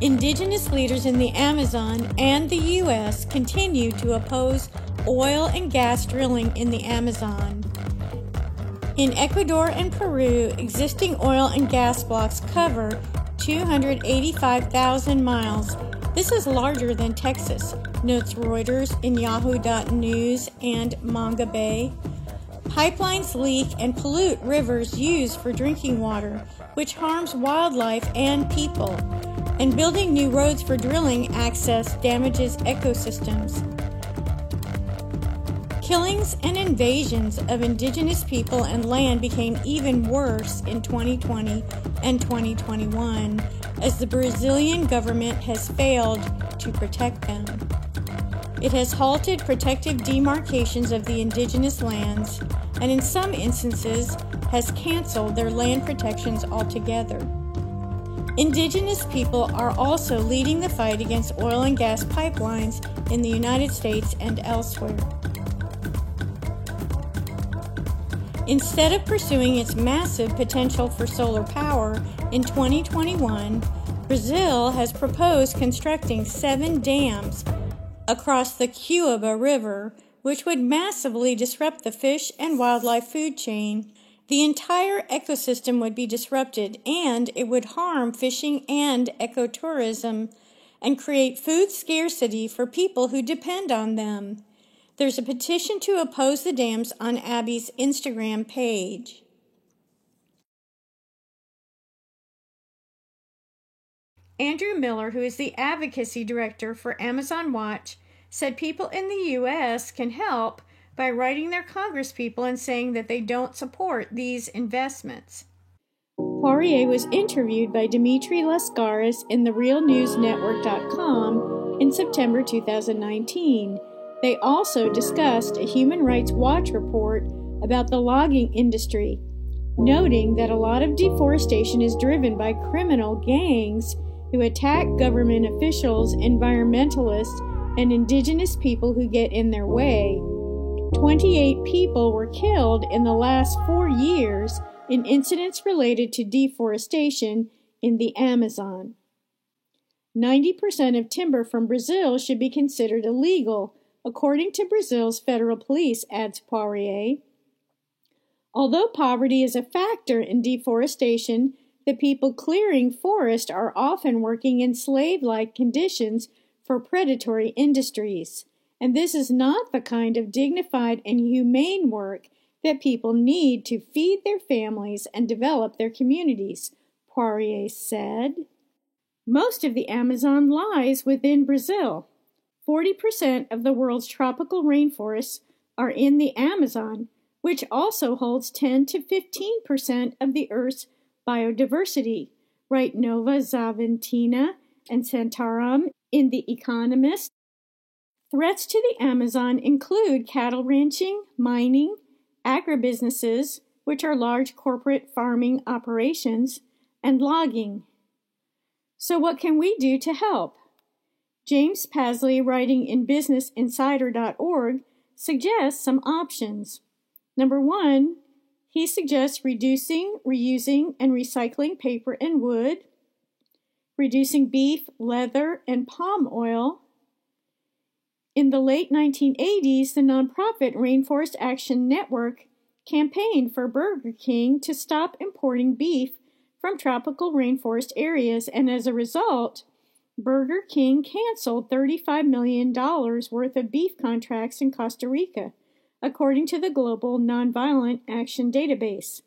Indigenous leaders in the Amazon and the U.S. continue to oppose oil and gas drilling in the Amazon. In Ecuador and Peru, existing oil and gas blocks cover 285,000 miles. This is larger than Texas, notes Reuters in Yahoo.News and Manga Bay. Pipelines leak and pollute rivers used for drinking water, which harms wildlife and people. And building new roads for drilling access damages ecosystems. Killings and invasions of indigenous people and land became even worse in 2020 and 2021 as the Brazilian government has failed to protect them. It has halted protective demarcations of the indigenous lands and in some instances has canceled their land protections altogether. Indigenous people are also leading the fight against oil and gas pipelines in the United States and elsewhere. Instead of pursuing its massive potential for solar power, in 2021, Brazil has proposed constructing 7 dams across the Cuiaba River, which would massively disrupt the fish and wildlife food chain. The entire ecosystem would be disrupted, and it would harm fishing and ecotourism and create food scarcity for people who depend on them. There's a petition to oppose the dams on Abby's Instagram page. Andrew Miller, who is the advocacy director for Amazon Watch, said people in the U.S. can help by writing their congresspeople and saying that they don't support these investments. Poirier was interviewed by Dimitri Lascaris in therealnewsnetwork.com in September 2019. They also discussed a Human Rights Watch report about the logging industry, noting that a lot of deforestation is driven by criminal gangs who attack government officials, environmentalists, and indigenous people who get in their way. 28 people were killed in the last 4 years in incidents related to deforestation in the Amazon. 90% of timber from Brazil should be considered illegal, according to Brazil's federal police, adds Poirier. Although poverty is a factor in deforestation, the people clearing forest are often working in slave-like conditions for predatory industries, and this is not the kind of dignified and humane work that people need to feed their families and develop their communities, Poirier said. Most of the Amazon lies within Brazil. 40% of the world's tropical rainforests are in the Amazon, which also holds 10 to 15% of the Earth's biodiversity, write Nova Xavantina and Santaram in The Economist. Threats to the Amazon include cattle ranching, mining, agribusinesses, which are large corporate farming operations, and logging. So what can we do to help? James Pasley, writing in BusinessInsider.org, suggests some options. Number 1, he suggests reducing, reusing, and recycling paper and wood, reducing beef, leather, and palm oil. In the late 1980s, the nonprofit Rainforest Action Network campaigned for Burger King to stop importing beef from tropical rainforest areas, and as a result, Burger King canceled $35 million worth of beef contracts in Costa Rica, according to the Global Nonviolent Action Database.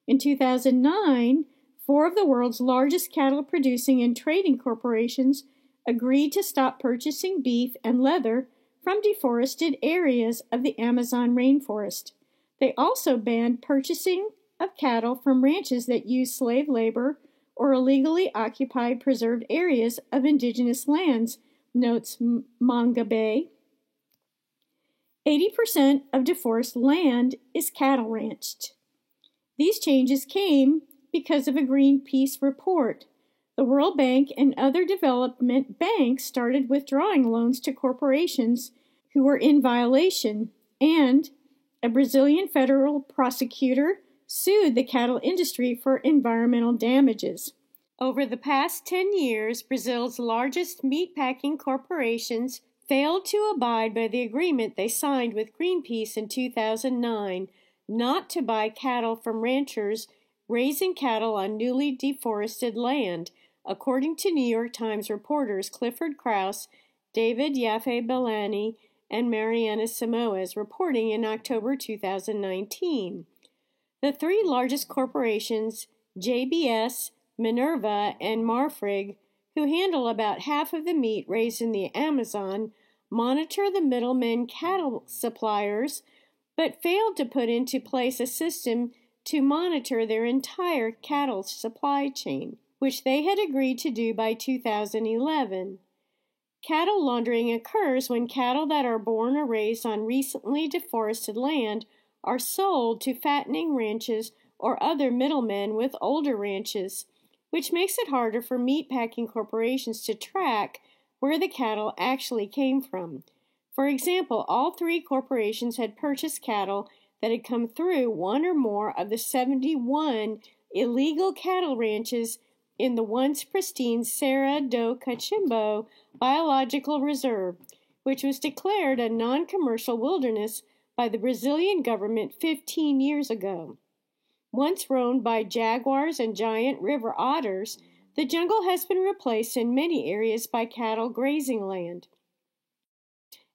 In 2009, 4 of the world's largest cattle producing and trading corporations agreed to stop purchasing beef and leather from deforested areas of the Amazon rainforest. They also banned purchasing of cattle from ranches that use slave labor or illegally occupied preserved areas of indigenous lands, notes Manga Bay. 80% of deforested land is cattle ranched. These changes came because of a Greenpeace report. The World Bank and other development banks started withdrawing loans to corporations who were in violation, and a Brazilian federal prosecutor sued the cattle industry for environmental damages. Over the past 10 years, Brazil's largest meatpacking corporations failed to abide by the agreement they signed with Greenpeace in 2009 not to buy cattle from ranchers raising cattle on newly deforested land, according to New York Times reporters Clifford Krauss, David Yaffe-Bellany, and Mariana Simoes, reporting in October 2019. The 3 largest corporations, JBS, Minerva, and Marfrig, who handle about half of the meat raised in the Amazon, monitor the middlemen cattle suppliers, but failed to put into place a system to monitor their entire cattle supply chain, which they had agreed to do by 2011. Cattle laundering occurs when cattle that are born or raised on recently deforested land are sold to fattening ranches or other middlemen with older ranches, which makes it harder for meatpacking corporations to track where the cattle actually came from. For example, all 3 corporations had purchased cattle that had come through one or more of the 71 illegal cattle ranches in the once pristine Serra do Cachimbo Biological Reserve, which was declared a non-commercial wilderness by the Brazilian government 15 years ago. Once roamed by jaguars and giant river otters, the jungle has been replaced in many areas by cattle grazing land.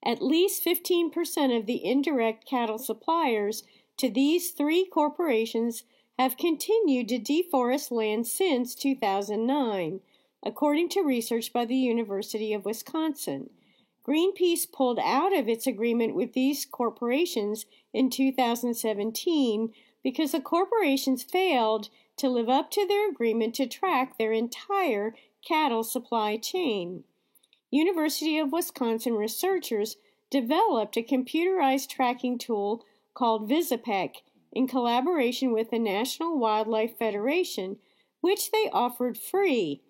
At least 15% of the indirect cattle suppliers to these three corporations have continued to deforest land since 2009, according to research by the University of Wisconsin. Greenpeace pulled out of its agreement with these corporations in 2017 because the corporations failed to live up to their agreement to track their entire cattle supply chain. University of Wisconsin researchers developed a computerized tracking tool called VisiPEC in collaboration with the National Wildlife Federation, which they offered free,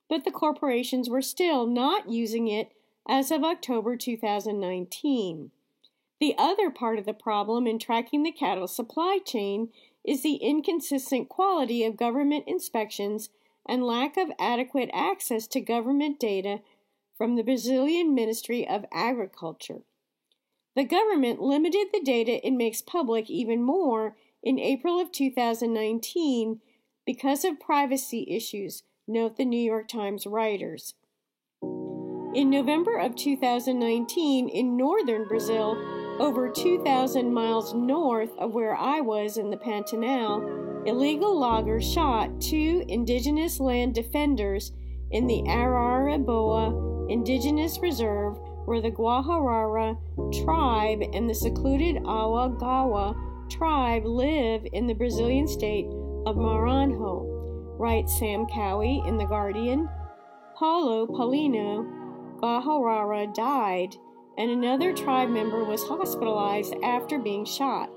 but the corporations were still not using it as of October 2019. The other part of the problem in tracking the cattle supply chain is the inconsistent quality of government inspections and lack of adequate access to government data from the Brazilian Ministry of Agriculture. The government limited the data it makes public even more in April of 2019 because of privacy issues, note the New York Times writers. In November of 2019, in northern Brazil, over 2,000 miles north of where I was in the Pantanal, illegal loggers shot 2 indigenous land defenders in the Araraboa Indigenous Reserve, where the Guajarara tribe and the secluded Awagawa tribe live in the Brazilian state of Maranhão, writes Sam Cowie in The Guardian. Paulo Paulino Guajarara died, and another tribe member was hospitalized after being shot.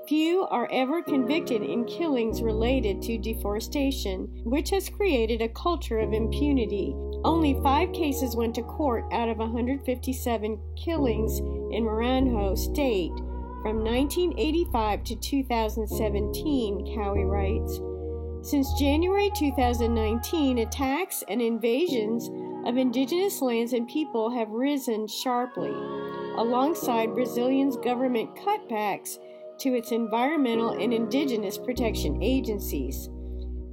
Few are ever convicted in killings related to deforestation, which has created a culture of impunity. Only 5 cases went to court out of 157 killings in Maranhão State from 1985 to 2017, Cowie writes. Since January 2019, attacks and invasions of indigenous lands and people have risen sharply, alongside Brazilian's government cutbacks to its environmental and indigenous protection agencies.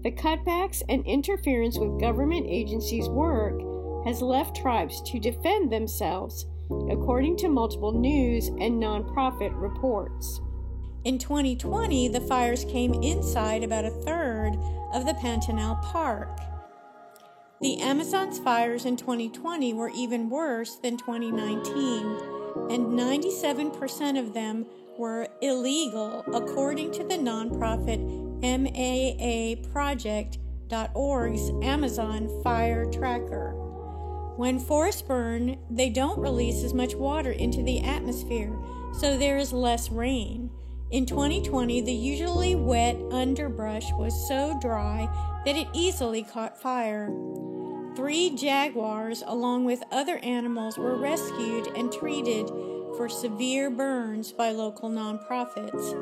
The cutbacks and interference with government agencies' work has left tribes to defend themselves, according to multiple news and nonprofit reports. In 2020, the fires came inside about a third of the Pantanal Park. The Amazon's fires in 2020 were even worse than 2019, and 97% of them were illegal, according to the nonprofit MAAProject.org's Amazon Fire Tracker. When forests burn, they don't release as much water into the atmosphere, so there is less rain. In 2020, the usually wet underbrush was so dry that it easily caught fire. 3 jaguars, along with other animals, were rescued and treated for severe burns by local nonprofits.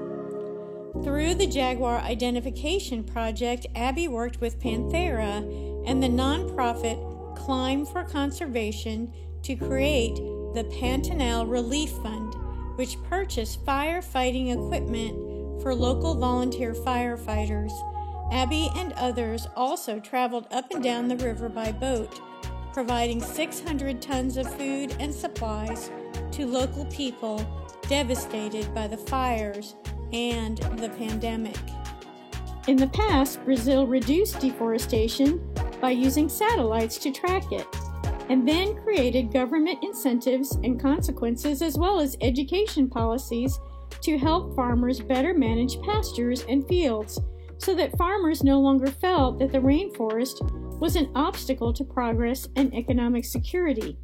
Through the Jaguar Identification Project, Abby worked with Panthera and the nonprofit Climb for Conservation to create the Pantanal Relief Fund, which purchased firefighting equipment for local volunteer firefighters. Abby and others also traveled up and down the river by boat, providing 600 tons of food and supplies to local people devastated by the fires and the pandemic. In the past, Brazil reduced deforestation by using satellites to track it, and then created government incentives and consequences as well as education policies to help farmers better manage pastures and fields, so that farmers no longer felt that the rainforest was an obstacle to progress and economic security.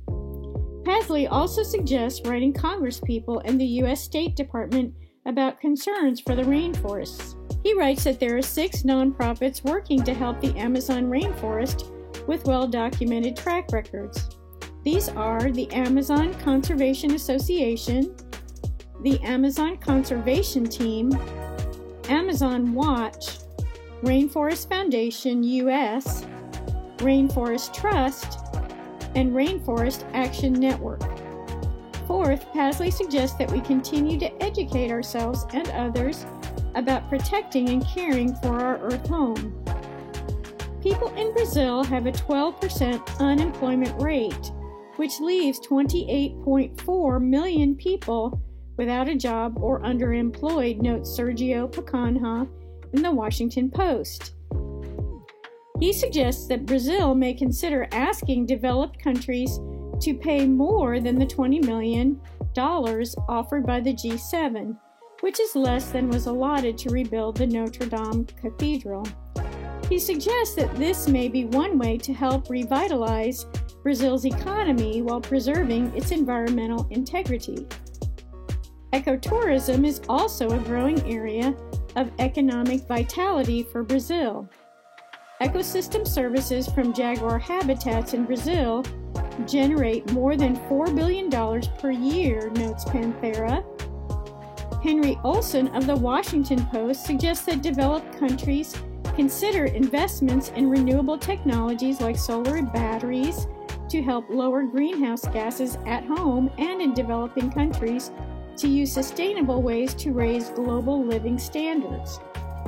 Pasley also suggests writing congresspeople and the U.S. State Department about concerns for the rainforests. He writes that there are 6 nonprofits working to help the Amazon rainforest with well-documented track records. These are the Amazon Conservation Association, the Amazon Conservation Team, Amazon Watch, Rainforest Foundation US, Rainforest Trust, and Rainforest Action Network. Fourth, Pasley suggests that we continue to educate ourselves and others about protecting and caring for our Earth home. People in Brazil have a 12% unemployment rate, which leaves 28.4 million people without a job or underemployed, notes Sergio Pacanha in the Washington Post. He suggests that Brazil may consider asking developed countries to pay more than the $20 million offered by the G7, which is less than was allotted to rebuild the Notre Dame Cathedral. He suggests that this may be one way to help revitalize Brazil's economy while preserving its environmental integrity. Ecotourism is also a growing area of economic vitality for Brazil. Ecosystem services from jaguar habitats in Brazil generate more than $4 billion per year, notes Panthera. Henry Olson of the Washington Post suggests that developed countries consider investments in renewable technologies like solar batteries to help lower greenhouse gases at home and in developing countries to use sustainable ways to raise global living standards.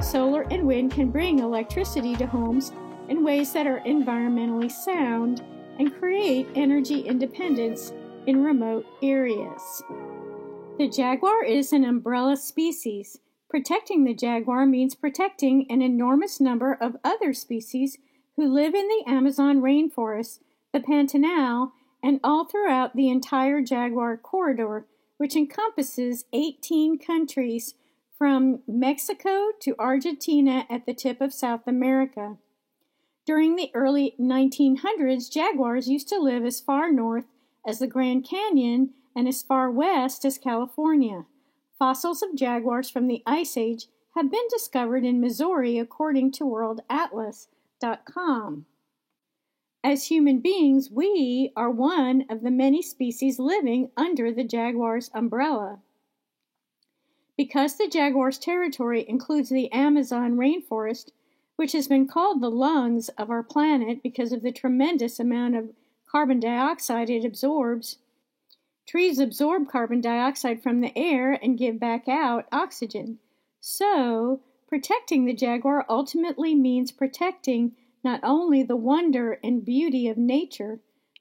Solar and wind can bring electricity to homes in ways that are environmentally sound and create energy independence in remote areas. The jaguar is an umbrella species. Protecting the jaguar means protecting an enormous number of other species who live in the Amazon rainforest, the Pantanal, and all throughout the entire jaguar corridor, which encompasses 18 countries from Mexico to Argentina at the tip of South America. During the early 1900s, jaguars used to live as far north as the Grand Canyon and as far west as California. Fossils of jaguars from the Ice Age have been discovered in Missouri, according to worldatlas.com. As human beings, we are one of the many species living under the jaguar's umbrella. Because the jaguar's territory includes the Amazon rainforest, which has been called the lungs of our planet because of the tremendous amount of carbon dioxide it absorbs. Trees absorb carbon dioxide from the air and give back out oxygen. So, protecting the jaguar ultimately means protecting not only the wonder and beauty of nature,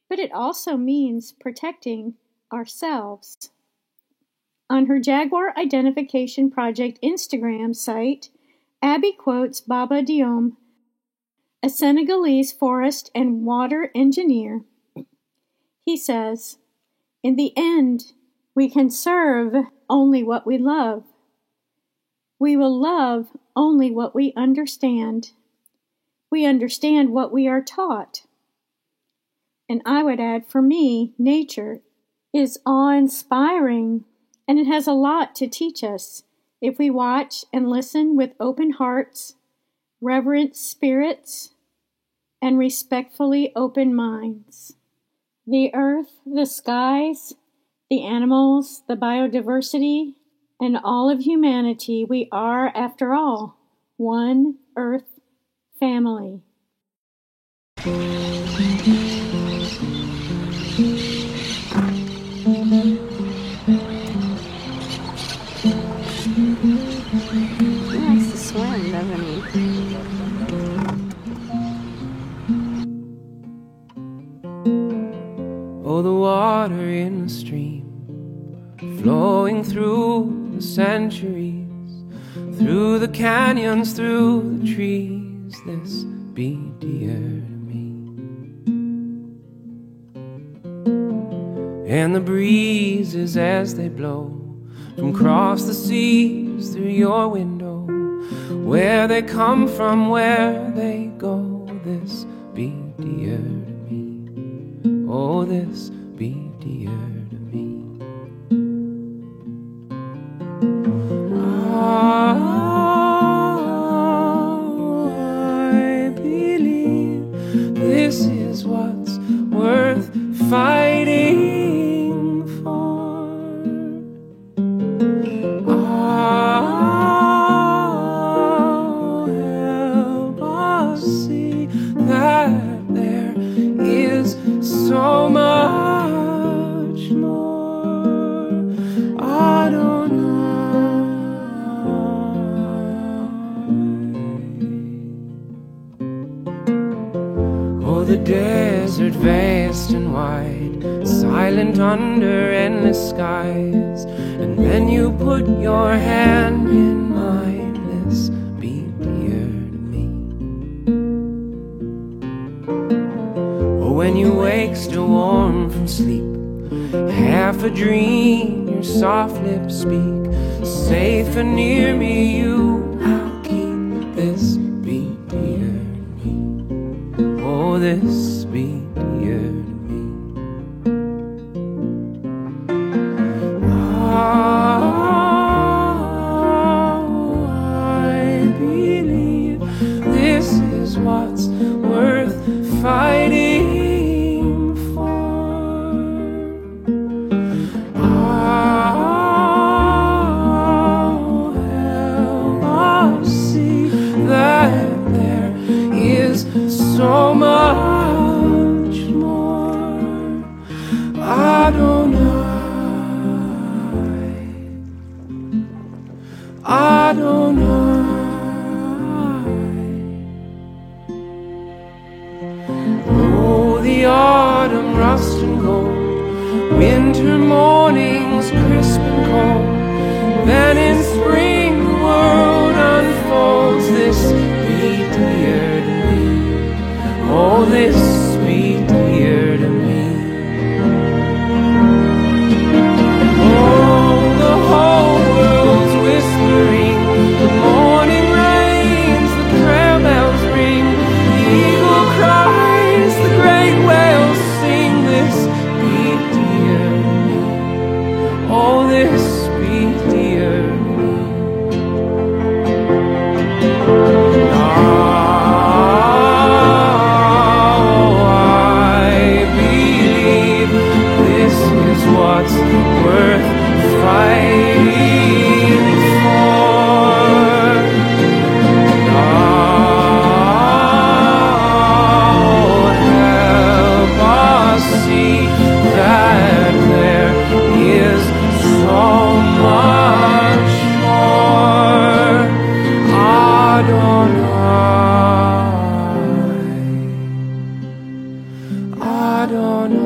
but it also means protecting ourselves. On her Jaguar Identification Project Instagram site, Abby quotes Baba Diom, a Senegalese forest and water engineer. He says, "In the end, we can serve only what we love. We will love only what we understand. We understand what we are taught." And I would add, for me, nature is awe-inspiring, and it has a lot to teach us if we watch and listen with open hearts, reverent spirits, and respectfully open minds. The earth, the skies, the animals, the biodiversity, and all of humanity, we are, after all, one earth family. He likes to swim, doesn't he? Oh, the water in the stream, flowing through the centuries, through the canyons, through the trees, this be dear to me. And the breezes as they blow from across the seas through your window, where they come from, where they go, this be dear to me. Oh, this be dear to me. I believe this is what's worth fighting for. Help us see that there is so much more. silent under endless skies, and then you put your hand in mine. This be dear to me. Or when you wake still warm from sleep, half a dream, your soft lips speak. Safe and near me you I'll keep. This be dear to me. Oh, this be dear to me. I believe this is what's worth fighting for. Oh, help us see that there is so much more. Adonai. Oh, the autumn rust and gold, winter mornings crisp and cold. Then in spring the world unfolds. This be dear to me. Oh, this be dear to me. Oh, the whole world's whispering. The morning rains, the prayer bells ring, the eagle cries, the great whales sing. This be dear to me. Oh, this be dear to me. Oh, I believe this is what's worth fighting for. See that there is so much more. Adonai, Adonai.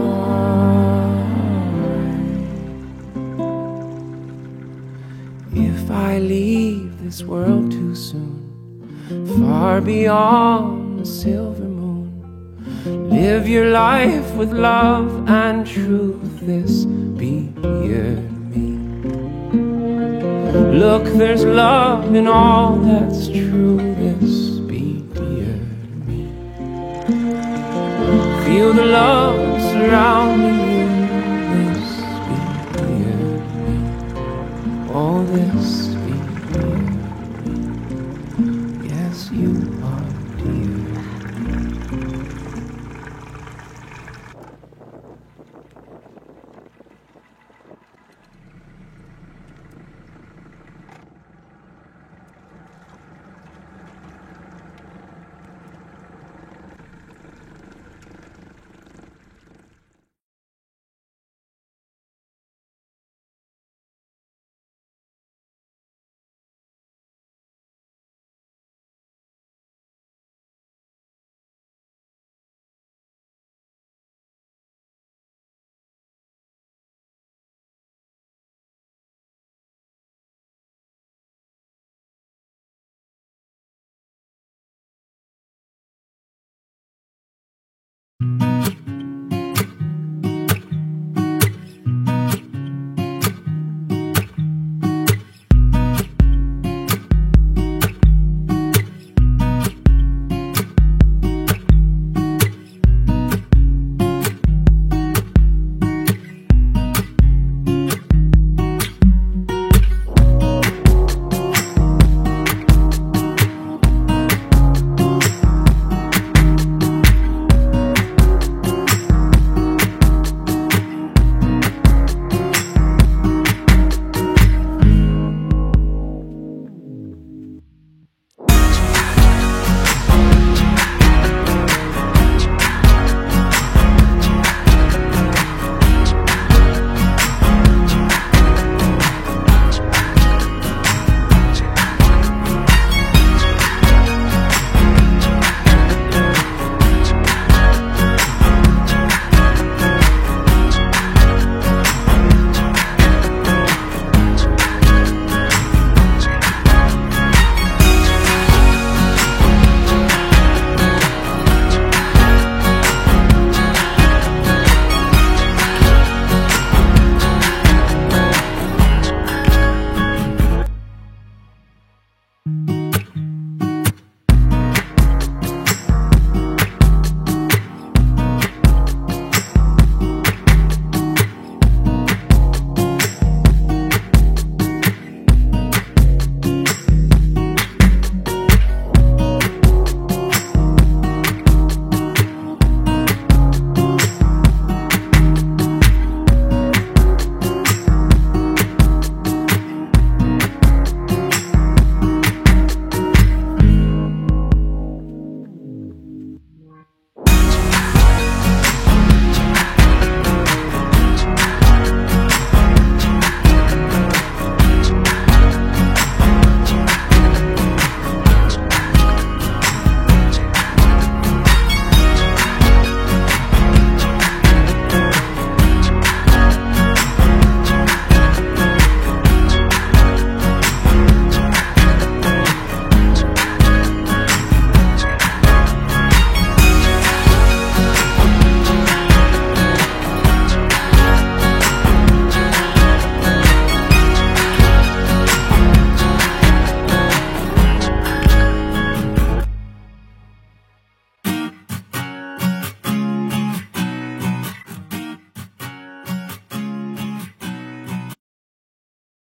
If I leave this world too soon, far beyond the silver moon, live your life with love and truth. This be dear to me. Look, there's love in all that's true. This be dear to me. Feel the love surrounding